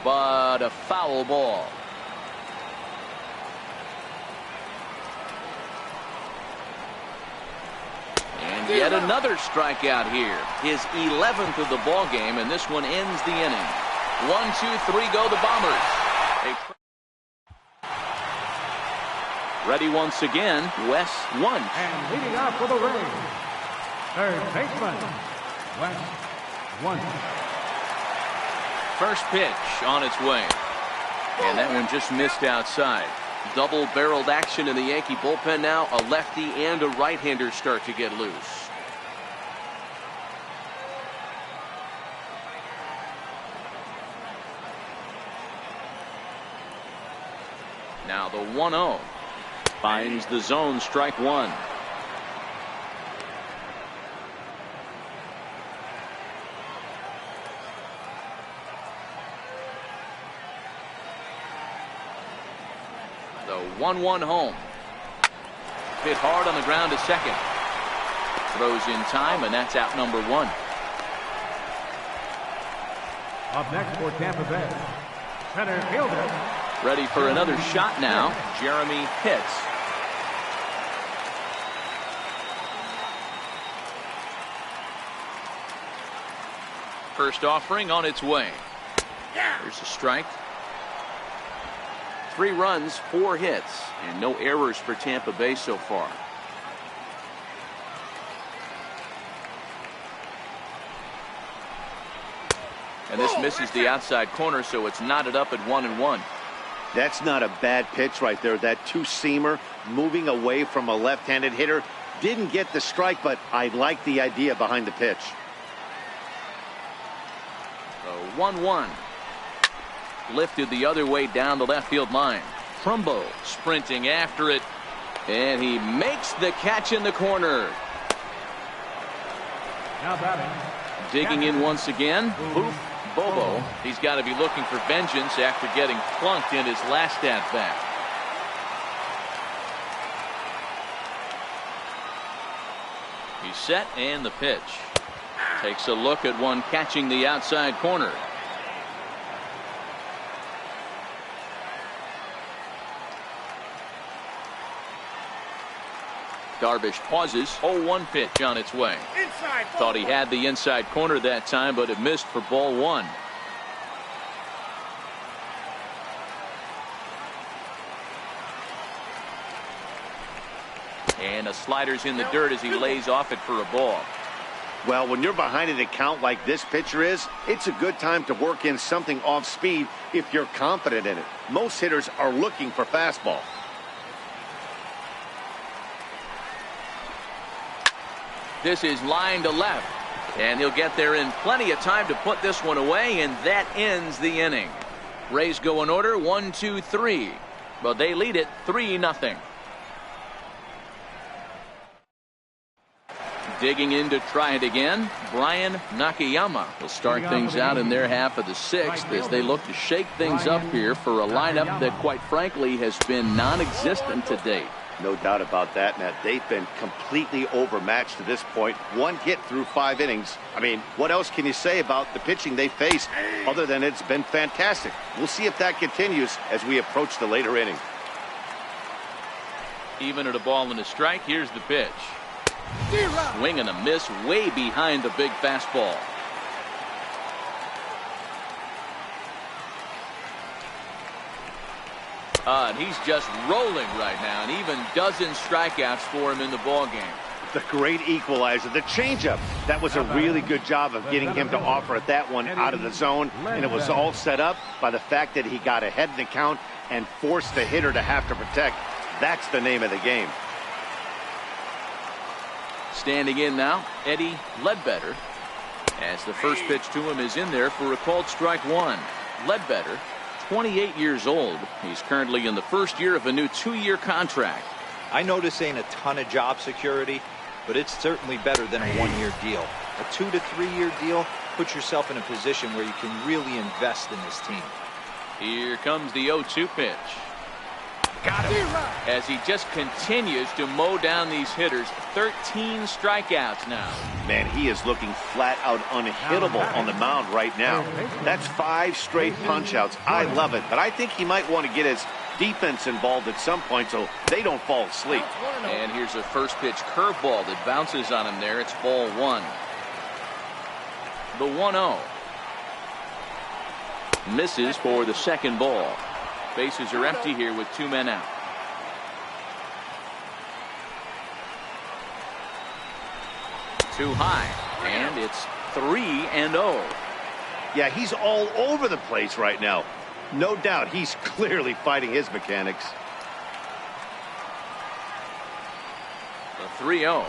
but a foul ball. And yet another strikeout here. His 11th of the ball game, and this one ends the inning. 1, 2, 3 go the Bombers. Ready once again, Wes 1. And leading off for the Rays, third baseman, Wes 1. First pitch on its way. And that one just missed outside. Double-barreled action in the Yankee bullpen now. A lefty and a right-hander start to get loose. Now the 1-0. Finds the zone, strike 1. The 1-1 home. Hit hard on the ground to second. Throws in time, and that's out number 1. Up next for Tampa Bay, center fielder. Ready for another shot now, Jeremy Pitts. First offering on its way. There's a strike. 3 runs, 4 hits, and no errors for Tampa Bay so far. And this misses the outside corner, so it's knotted up at 1-1. That's not a bad pitch right there. That 2-seamer moving away from a left-handed hitter. Didn't get the strike, but I like the idea behind the pitch. 1-1. Lifted the other way down the left field line. Trumbo sprinting after it, and he makes the catch in the corner. Now batting. Digging in once again, Bobo. He's got to be looking for vengeance after getting plunked in his last at bat. He's set, and the pitch. Takes a look at one catching the outside corner. Darvish pauses. 0-1 pitch on its way. Thought he had the inside corner that time, but it missed for ball one. And a slider's in the dirt as he lays off it for a ball. Well, when you're behind an account like this pitcher is, it's a good time to work in something off speed if you're confident in it. Most hitters are looking for fastball. This is line to left, and he'll get there in plenty of time to put this one away, and that ends the inning. Rays go in order 1-2-3, but they lead it 3-0. Digging in to try it again, Brian Nakayama will start things out in their half of the sixth as they look to shake things up here for a lineup that quite frankly has been non-existent to date. No doubt about that, Matt. They've been completely overmatched to this point. One hit through 5 innings. I mean, what else can you say about the pitching they faced other than it's been fantastic? We'll see if that continues as we approach the later inning. Even at a ball and a strike, here's the pitch. Swing and a miss way behind the big fastball. And he's just rolling right now, and even dozens strikeouts for him in the ball game. The great equalizer, the changeup. That was a really good job of getting him to offer at that one out of the zone, and it was all set up by the fact that he got ahead in the count and forced the hitter to have to protect. That's the name of the game. Standing in now, Eddie Ledbetter, as the first pitch to him is in there for a called strike one. Ledbetter, 28 years old. He's currently in the first year of a new 2-year contract. I know this ain't a ton of job security, but it's certainly better than a 1-year deal. A 2 to 3 year deal puts yourself in a position where you can really invest in this team. Here comes the 0-2 pitch. Got him. As he just continues to mow down these hitters. 13 strikeouts now. Man, he is looking flat out unhittable on the mound right now. That's 5 straight punch outs. I love it, but I think he might want to get his defense involved at some point so they don't fall asleep. And here's a first pitch curveball that bounces on him there. It's ball one. The 1-0. Misses for the second ball. Bases are empty here with 2 men out. Too high, and it's 3-0. Yeah, he's all over the place right now. No doubt he's clearly fighting his mechanics. The 3-0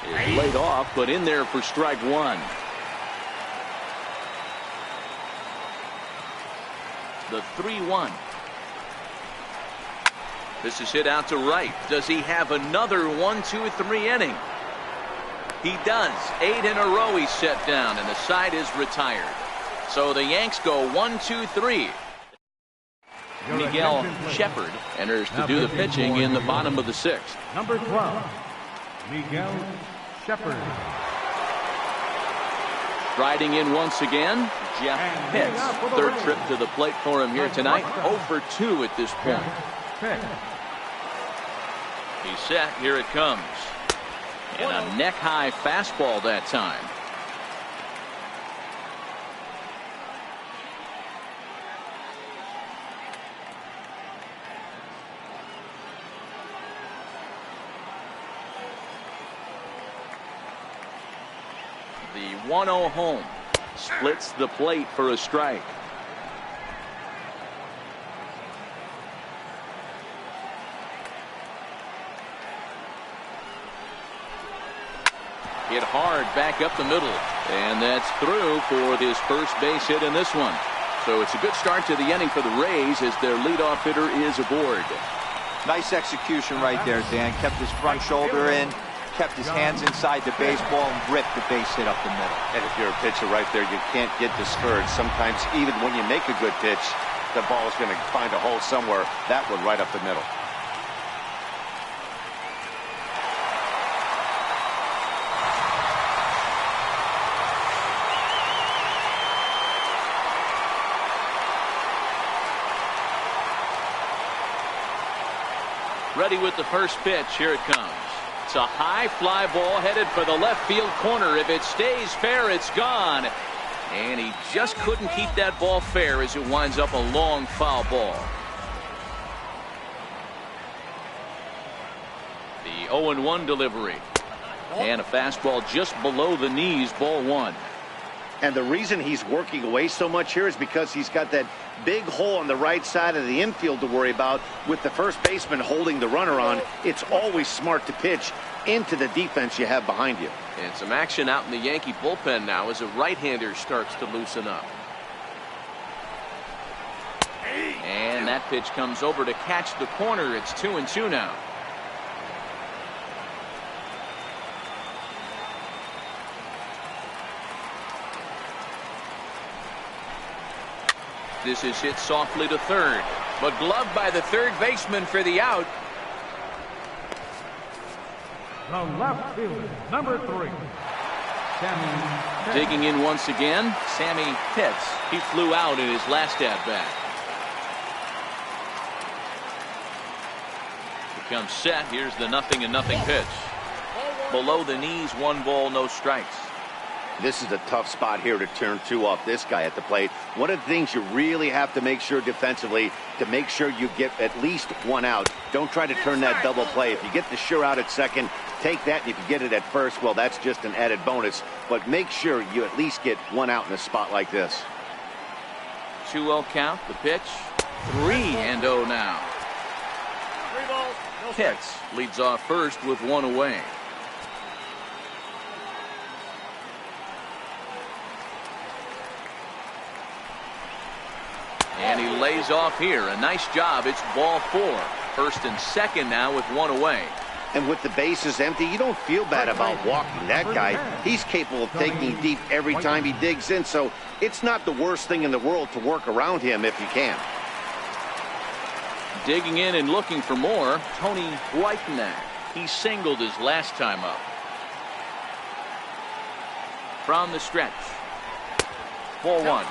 is laid off, but in there for strike one. The 3-1. This is hit out to right. Does he have another 1-2-3 inning? He does. 8 in a row he's set down, and the side is retired. So the Yanks go 1-2-3. Miguel Shepard enters to do the pitching in the bottom of the 6th. Number 12, Miguel Shepard. Riding in once again, Jeff Pitts. Third trip to the plate for him here tonight. 0 for 2 at this point. He's set. Here it comes. And a neck-high fastball that time. The 1-0 home splits the plate for a strike. Hit hard back up the middle. And that's through for his first base hit in this one. So it's a good start to the inning for the Rays as their leadoff hitter is aboard. Nice execution right there, Dan. Kept his front shoulder in, kept his hands inside the baseball, and ripped the base hit up the middle. And if you're a pitcher right there, you can't get discouraged. Sometimes even when you make a good pitch, the ball is going to find a hole somewhere. That one right up the middle. Ready with the first pitch. Here it comes. It's a high fly ball headed for the left field corner. If it stays fair, it's gone. And he just couldn't keep that ball fair as it winds up a long foul ball. The 0-1 delivery. And a fastball just below the knees, ball one. And the reason he's working away so much here is because he's got that big hole on the right side of the infield to worry about with the first baseman holding the runner on. It's always smart to pitch into the defense you have behind you. And some action out in the Yankee bullpen now as a right-hander starts to loosen up. And that pitch comes over to catch the corner. It's 2-2 now. This is hit softly to third, but gloved by the third baseman for the out. The left fielder, number 3, Sammy Pitts. Digging in once again, Sammy Pitts. He flew out in his last at-bat. Becomes set. Here's the 0-0 pitch. Below the knees, 1 ball, no strikes. This is a tough spot here to turn 2 off this guy at the plate. One of the things you really have to make sure defensively to make sure you get at least 1 out. Don't try to turn that double play. If you get the sure out at second, take that. And if you get it at first, well, that's just an added bonus. But make sure you at least get 1 out in a spot like this. 2-0 count. The pitch. 3-0 now. Pitts leads off first with 1 away. And he lays off here. A nice job. It's ball 4. First and second now with 1 away. And with the bases empty, you don't feel bad about walking that guy. He's capable of taking deep every time he digs in, so it's not the worst thing in the world to work around him if you can. Digging in and looking for more, Tony Whitenack. He singled his last time up. From the stretch. Ball 1.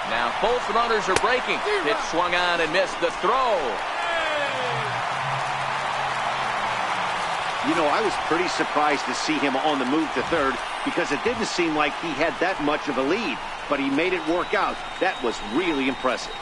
Now both runners are breaking. Pitch swung on and missed the throw. You know, I was pretty surprised to see him on the move to third because it didn't seem like he had that much of a lead, but he made it work out. That was really impressive.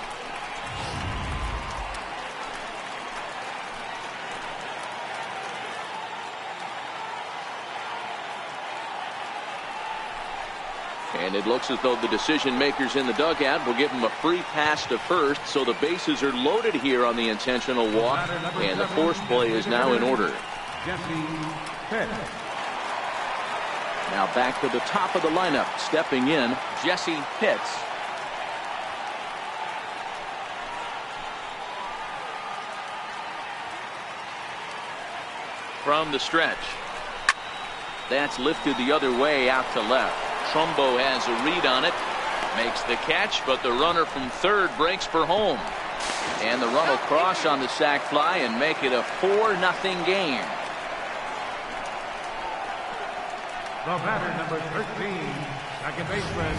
And it looks as though the decision makers in the dugout will give him a free pass to first, so the bases are loaded here on the intentional walk, and the force play is now in order. Now back to the top of the lineup, stepping in, Jesse Pitts. From the stretch. That's lifted the other way out to left. Trumbo has a read on it, makes the catch, but the runner from third breaks for home. And the run will cross on the sac fly and make it a 4-0 game. The batter, number 13, second baseman,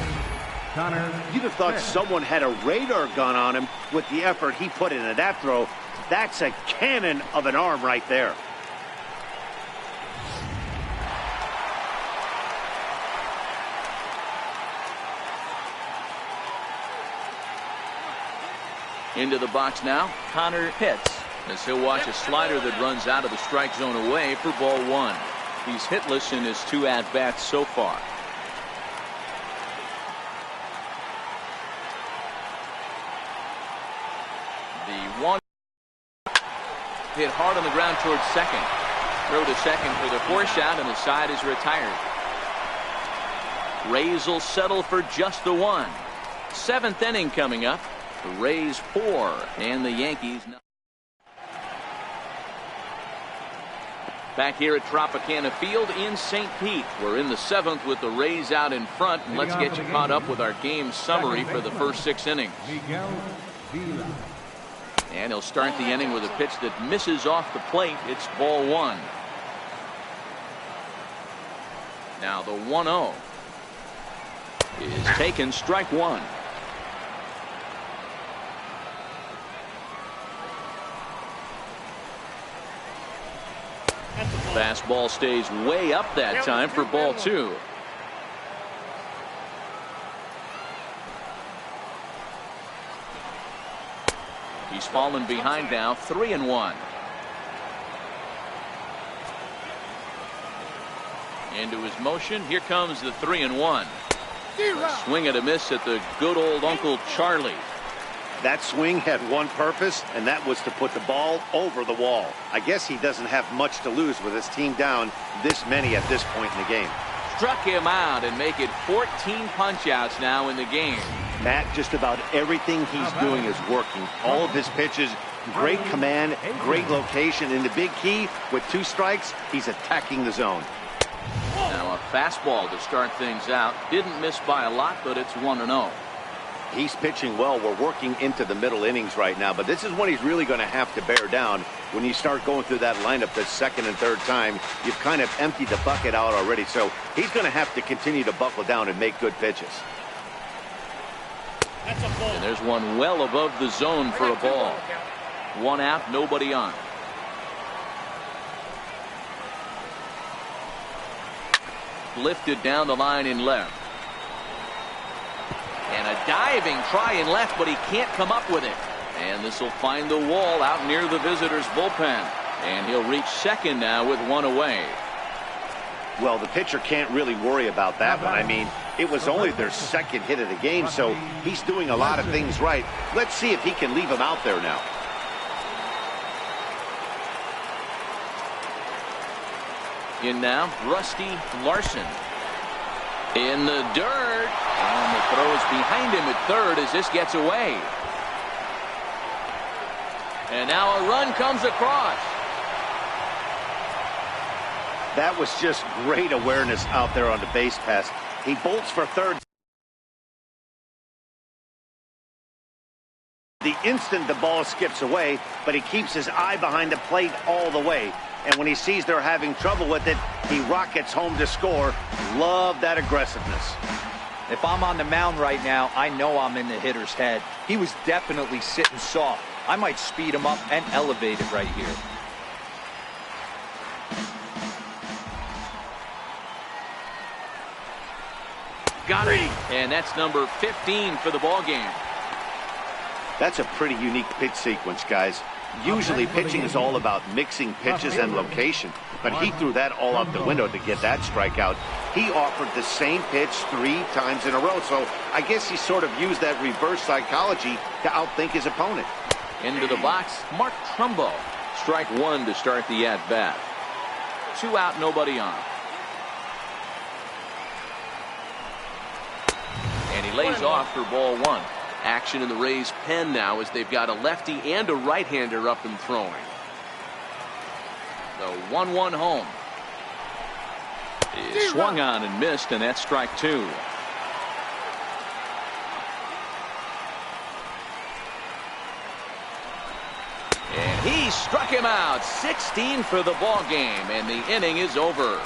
Connor. You'd have thought someone had a radar gun on him with the effort he put into that throw. That's a cannon of an arm right there. Into the box now, Connor Pitts, as he'll watch a slider that runs out of the strike zone away for ball 1. He's hitless in his 2 at-bats so far. hit hard on the ground towards second. Throw to second for the force out, and the side is retired. Rays will settle for just the one. Seventh inning coming up. The Rays 4 and the Yankees 9. Back here at Tropicana Field in St. Pete. We're in the seventh with the Rays out in front. And let's get you caught up with our game summary for the first 6 innings. And he'll start the inning with a pitch that misses off the plate. It's ball 1. Now the 1-0 is taken, strike 1. Fastball stays way up that time for ball 2. He's fallen behind now, 3-1. Into his motion. Here comes the 3-1. A swing and a miss at the good old Uncle Charlie. That swing had one purpose, and that was to put the ball over the wall. I guess he doesn't have much to lose with his team down this many at this point in the game. Struck him out and make it 14 punch-outs now in the game. Matt, just about everything he's doing is working. All of his pitches, great command, great location, and the big key, with 2 strikes, he's attacking the zone. Now a fastball to start things out. Didn't miss by a lot, but it's 1-0. He's pitching well. We're working into the middle innings right now, but this is when he's really going to have to bear down. When you start going through that lineup the second and third time, you've kind of emptied the bucket out already, so he's going to have to continue to buckle down and make good pitches. And there's one well above the zone for a ball. 1 out, nobody on. Lifted down the line in left. And a diving try in left, but he can't come up with it. And this will find the wall out near the visitors' bullpen. And he'll reach second now with 1 away. Well, the pitcher can't really worry about that one. I mean, it was only their second hit of the game, so he's doing a lot of things right. Let's see if he can leave him out there now. In now, Rusty Larson. In the dirt. And the throw is behind him at third as this gets away. And now a run comes across. That was just great awareness out there on the base pass. He bolts for third. The instant the ball skips away, but he keeps his eye behind the plate all the way. And when he sees they're having trouble with it, he rockets home to score. Love that aggressiveness. If I'm on the mound right now, I know I'm in the hitter's head. He was definitely sitting soft. I might speed him up and elevate it right here. Got it. And that's number 15 for the ball game. That's a pretty unique pitch sequence, guys. Usually pitching is all about mixing pitches and location, but he threw that all out the window to get that strikeout. He offered the same pitch 3 times in a row, so I guess he sort of used that reverse psychology to outthink his opponent. Into the box, Mark Trumbo. Strike 1 to start the at-bat. 2 out, nobody on. And he lays off for ball 1. Action in the Rays' pen now as they've got a lefty and a right-hander up and throwing. The 1-1 home is swung on and missed, and that's strike 2. And he struck him out. 16 for the ball game, and the inning is over.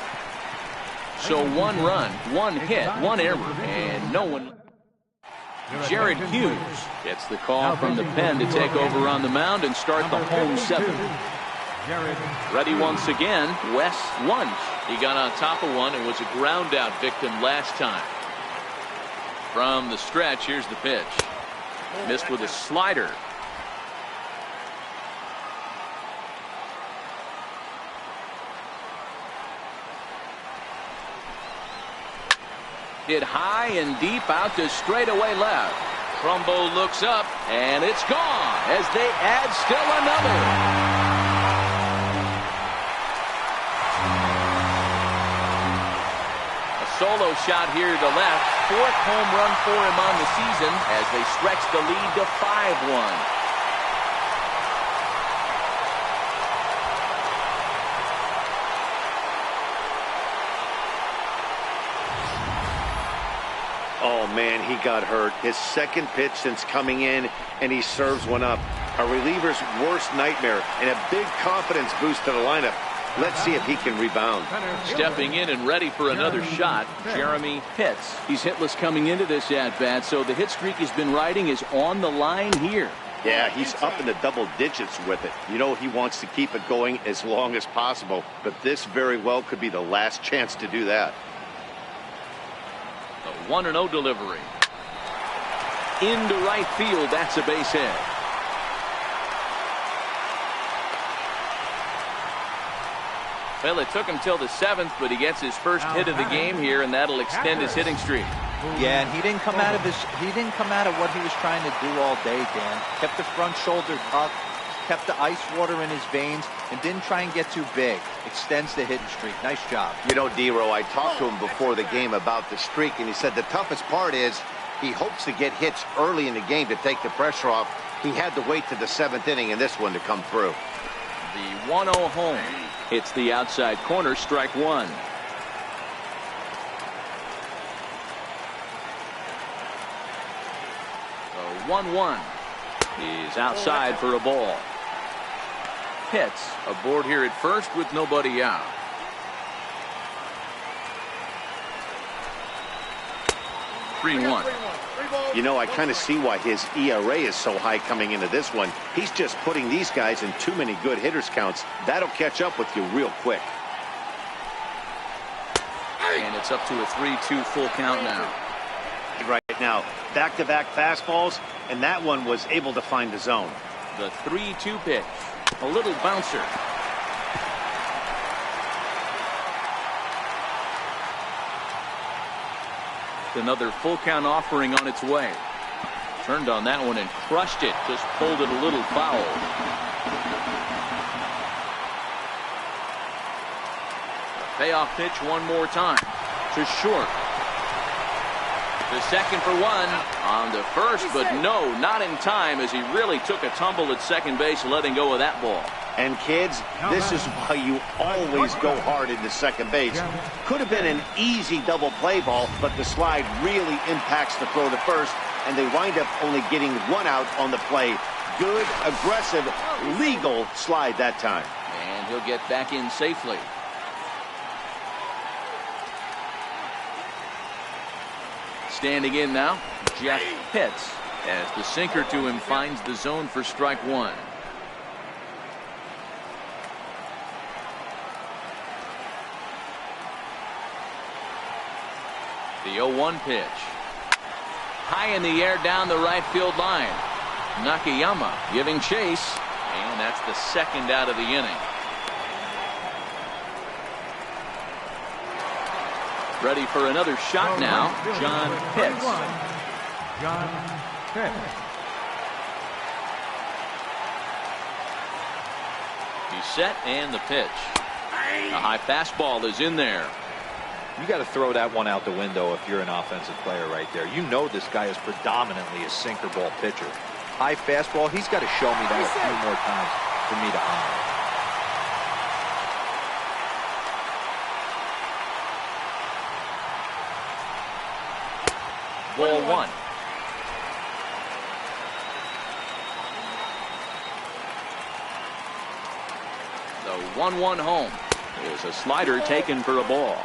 So 1 run, 1 hit, 1 error, and no one. Jared Hughes gets the call from the pen to take over on the mound and start the home 7th. Ready once again, Wes Wunsch. He got on top of one and was a ground out victim last time. From the stretch, here's the pitch. Missed with a slider. Hit high and deep out to straightaway left. Trumbo looks up, and it's gone as they add still another. solo shot here to left. 4th home run for him on the season as they stretch the lead to 5-1. Oh, man, he got hurt. His 2nd pitch since coming in, and he serves one up. A reliever's worst nightmare and a big confidence boost to the lineup. Let's see if he can rebound. Stepping in and ready for another shot, Jeremy Pitts. He's hitless coming into this at-bat, so the hit streak he's been riding is on the line here. Yeah, he's up in the double digits with it. You know he wants to keep it going as long as possible, but this very well could be the last chance to do that. The 1-0 delivery. Into right field, that's a base hit. Well, it took him till the 7th, but he gets his first hit of the game here, and that'll extend his hitting streak. Yeah, and he didn't come out of what he was trying to do all day, Dan. Kept the front shoulder tucked, kept the ice water in his veins, and didn't try and get too big. Extends the hitting streak. Nice job. You know, D-Row, I talked to him before the game about the streak, and he said the toughest part is he hopes to get hits early in the game to take the pressure off. He had to wait to the 7th inning in this one to come through. The 1-0 home. It's the outside corner, strike 1. The 1-1 is outside for a ball. Pitts aboard here at first with nobody out. Three and 1. You know, I kind of see why his ERA is so high coming into this one. He's just putting these guys in too many good hitters counts. That'll catch up with you real quick. And it's up to a 3-2 full count now. Right now, back-to-back fastballs, and that one was able to find the zone. The 3-2 pitch. A little bouncer. Another full count offering on its way. Turned on that one and crushed it. Just pulled it a little foul. A payoff pitch one more time. To short. The second for 1 on the first, but no, not in time as he really took a tumble at second base, letting go of that ball. And kids, this is why you always go hard into second base. Could have been an easy double play ball, but the slide really impacts the throw to first, and they wind up only getting 1 out on the play. Good, aggressive, legal slide that time. And he'll get back in safely. Standing in now, Jeff Pitts, as the sinker to him finds the zone for strike 1. The 0-1 pitch. High in the air down the right field line. Nakayama giving chase, and that's the 2nd out of the inning. Ready for another shot now, John Pitts. John Pitts. He's set, and the pitch. A high fastball is in there. You got to throw that one out the window if you're an offensive player right there. You know this guy is predominantly a sinker ball pitcher. High fastball, he's got to show me that a few more times for me to honor it. Ball 1. The 1-1 home is a slider taken for a ball.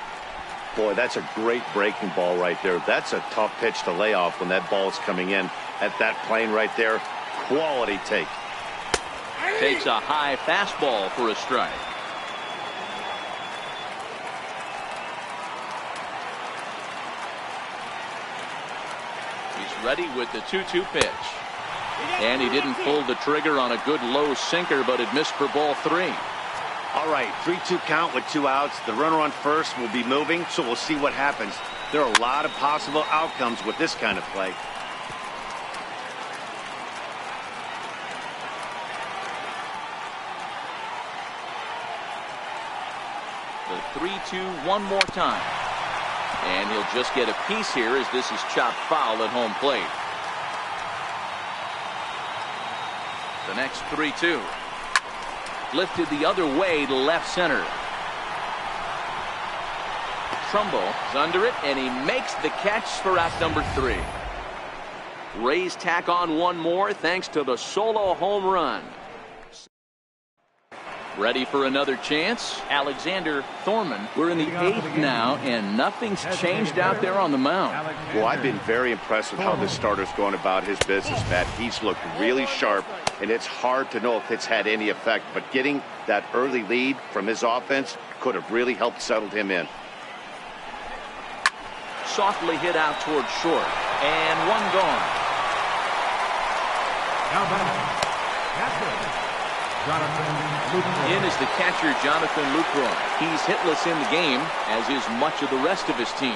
Boy, that's a great breaking ball right there. That's a tough pitch to lay off when that ball is coming in at that plane right there. Quality take. Takes a high fastball for a strike. He's ready with the 2-2 pitch. And he didn't pull the trigger on a good low sinker, but it missed for ball 3. All right, 3-2 count with 2 outs. The runner on first will be moving, so we'll see what happens. There are a lot of possible outcomes with this kind of play. The 3-2 one more time. And he'll just get a piece here as this is chopped foul at home plate. The next 3-2. Lifted the other way to left center. Trumbo is under it, and he makes the catch for out number 3. Rays tack on one more thanks to the solo home run. Ready for another chance? Alexander Thorman. We're in the 8th now, and nothing's changed out there on the mound. Well, I've been very impressed with how this starter's going about his business, Matt. He's looked really sharp, and it's hard to know if it's had any effect. But getting that early lead from his offense could have really helped settle him in. Softly hit out towards short, and one gone. Now back. Catcher, Jonathan Lucroy. In is the catcher, Jonathan Lucroy. He's hitless in the game, as is much of the rest of his team.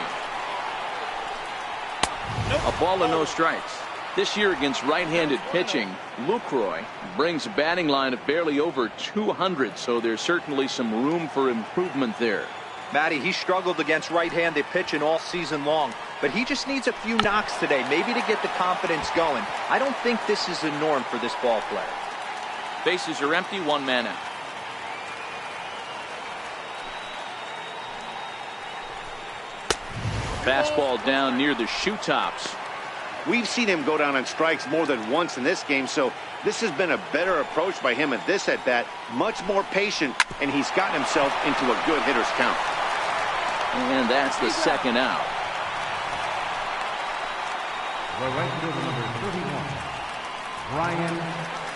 A ball and no strikes. This year against right-handed pitching, Lucroy brings a batting line of barely over 200, so there's certainly some room for improvement there. Matty, he struggled against right-handed pitching all season long, but he just needs a few knocks today, maybe to get the confidence going. I don't think this is the norm for this ball player. Bases are empty, one man out. Fastball down near the shoe tops. We've seen him go down on strikes more than once in this game, so this has been a better approach by him at this at-bat. Much more patient, and he's gotten himself into a good hitter's count. And that's the second out. The right fielder, number 31, Brian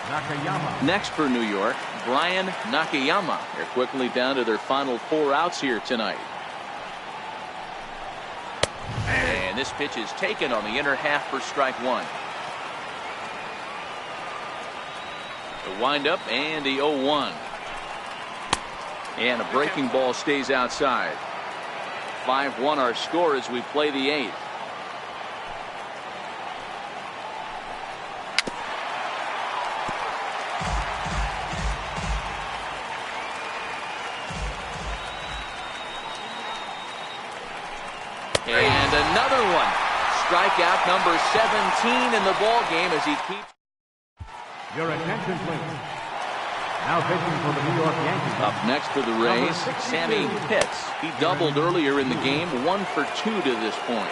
Nakayama. Next for New York, Brian Nakayama. They're quickly down to their final 4 outs here tonight. And this pitch is taken on the inner half for strike 1. The windup and the 0-1. And a breaking ball stays outside. 5-1 our score as we play the 8th. And another one. Strikeout number 17 in the ball game as he keeps. Your attention, please. Now pitching for the New York Yankees. Up next for the Rays, Sammy Pitts. He doubled earlier in the game, 1 for 2 to this point.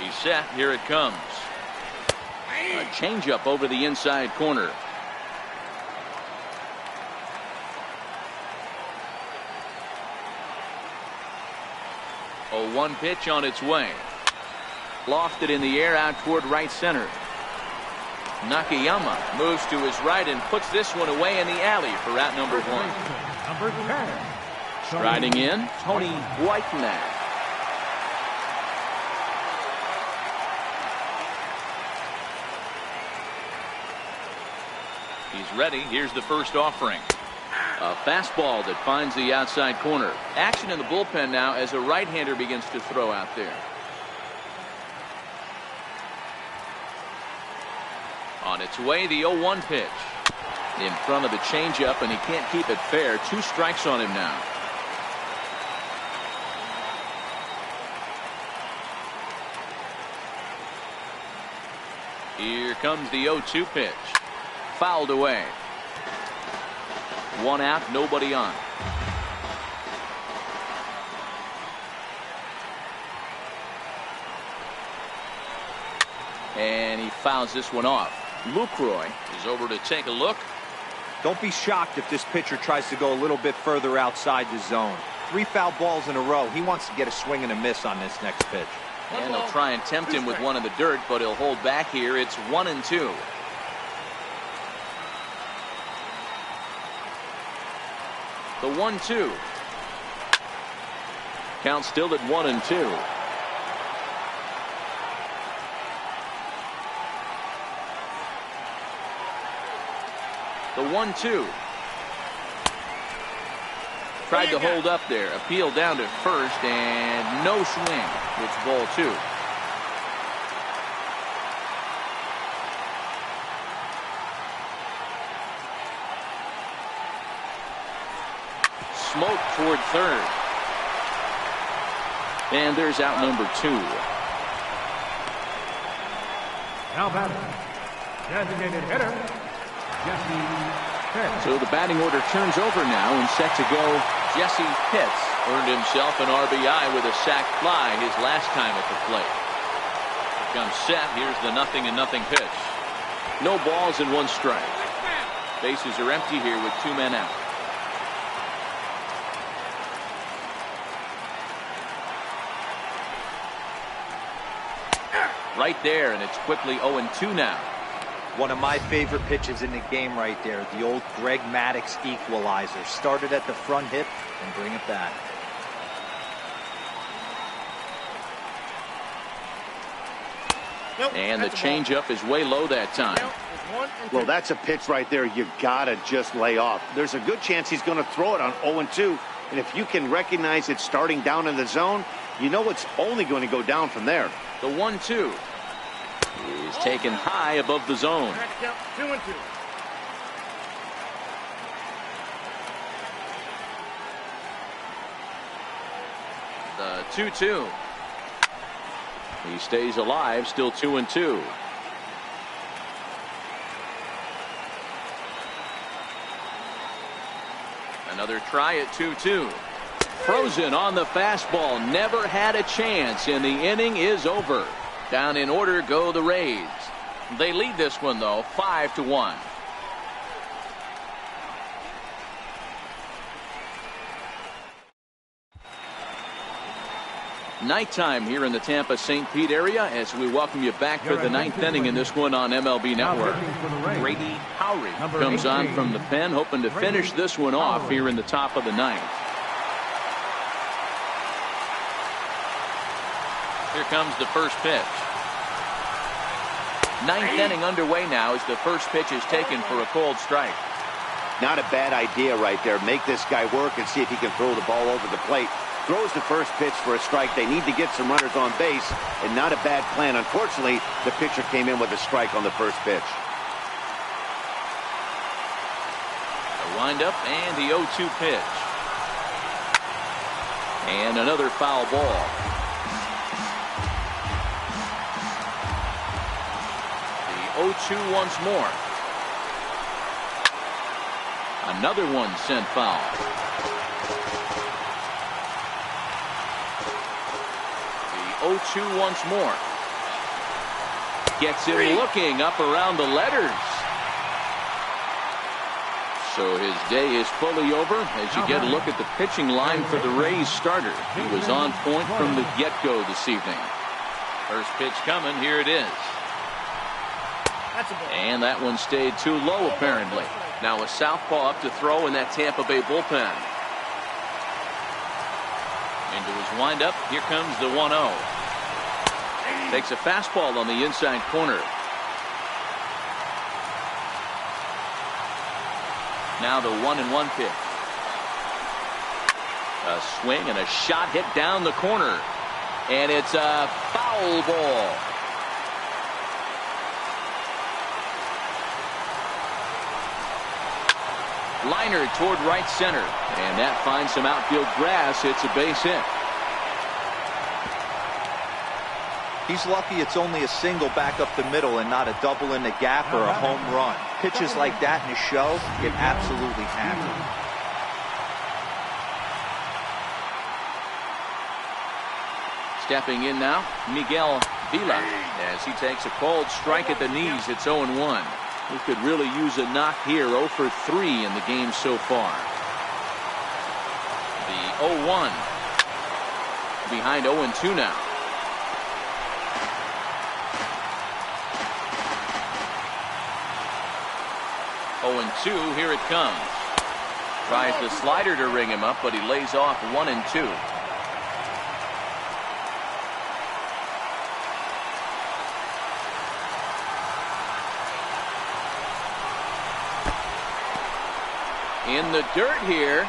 He's set. Here it comes. A changeup over the inside corner. A 1 pitch on its way. Lofted in the air out toward right center. Nakayama moves to his right and puts this one away in the alley for out number 1. Number 10. Striding in, Tony Whitenack. He's ready. Here's the first offering. A fastball that finds the outside corner. Action in the bullpen now as a right-hander begins to throw out there. On its way, the 0-1 pitch. In front of the changeup, and he can't keep it fair. 2 strikes on him now. Here comes the 0-2 pitch. Fouled away. 1 out, nobody on. And he fouls this one off. Lucroy is over to take a look. Don't be shocked if this pitcher tries to go a little bit further outside the zone. 3 foul balls in a row. He wants to get a swing and a miss on this next pitch. And they'll try and tempt him with one in the dirt, but he'll hold back here. It's 1-2. The 1-2. Count still at 1-2. The 1-2. Tried to hold up there. Appeal down to first and no swing. It's ball 2. smoke toward third. And there's out number 2. Now batting, designated hitter, Jesse Pitts. So the batting order turns over now, and set to go. Jesse Pitts earned himself an RBI with a sac fly his last time at the plate. Here comes set. Here's the 0-0 pitch. No balls and 1 strike. Bases are empty here with 2 men out. Right there, and it's quickly 0-2 now. One of my favorite pitches in the game right there. The old Greg Maddux equalizer. Started at the front hip and bring it back. And the changeup is way low that time. Well, that's a pitch right there you gotta just lay off. There's a good chance he's going to throw it on 0-2. And if you can recognize it starting down in the zone, you know it's only going to go down from there. The 1-2 is taken high above the zone. 2-2. The 2-2. He stays alive, still 2-2. Another try at 2-2. Frozen on the fastball. Never had a chance, and the inning is over. Down in order go the Rays. They lead this one, though, 5-1. Nighttime here in the Tampa St. Pete area as we welcome you back for the 9th inning in this one on MLB Network. Grady Howry comes on from the pen, hoping to finish this one off here in the top of the 9th. Here comes the first pitch. 9th inning underway now as the first pitch is taken for a cold strike. Not a bad idea right there. Make this guy work and see if he can throw the ball over the plate. Throws the first pitch for a strike. They need to get some runners on base, and not a bad plan. Unfortunately, the pitcher came in with a strike on the first pitch. The windup and the 0-2 pitch. And another foul ball. The 0-2 once more. Another one sent foul. The 0-2 once more. Gets him looking up around the letters. So his day is fully over as you get a look at the pitching line for the Rays starter. He was on point from the get-go this evening. First pitch coming. Here it is. And that one stayed too low, apparently. Now a southpaw up to throw in that Tampa Bay bullpen. Into his windup. Here comes the 1-0. Takes a fastball on the inside corner. Now the 1-1 pitch. A swing and a shot hit down the corner. And it's a foul ball. Liner toward right center. And that finds some outfield grass. It's a base hit. He's lucky it's only a single back up the middle and not a double in the gap or a home run. Pitches like that in a show get absolutely hammered. Stepping in now, Miguel Vila, as he takes a cold strike at the knees. It's 0-1. He could really use a knock here. 0 for 3 in the game so far. The 0-1. Behind 0-2 now. 0-2, here it comes. Tries the slider to ring him up, but he lays off 1-2. In the dirt here.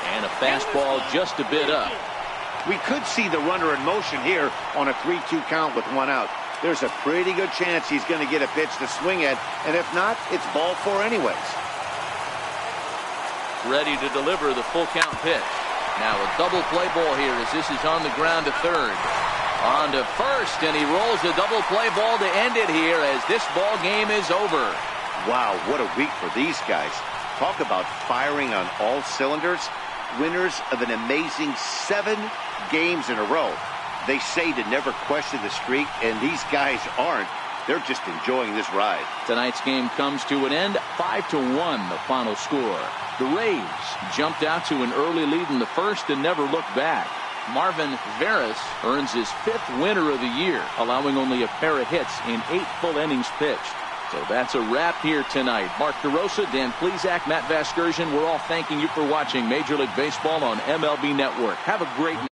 And a fastball just a bit up. We could see the runner in motion here on a 3-2 count with 1 out. there's a pretty good chance he's going to get a pitch to swing at, and if not, it's ball four anyways. Ready to deliver the full count pitch. Now a double play ball here as this is on the ground to third. On to first, and he rolls the double play ball to end it here as this ball game is over. Wow, what a week for these guys. Talk about firing on all cylinders. Winners of an amazing 7 games in a row. They say to never question the streak, and these guys aren't. They're just enjoying this ride. Tonight's game comes to an end, 5-1 the final score. The Rays jumped out to an early lead in the first and never looked back. Marvin Veras earns his 5th winner of the year, allowing only a pair of hits in 8 full innings pitched. So that's a wrap here tonight. Mark DeRosa, Dan Plesac, Matt Vasgersian, we're all thanking you for watching Major League Baseball on MLB Network. Have a great night.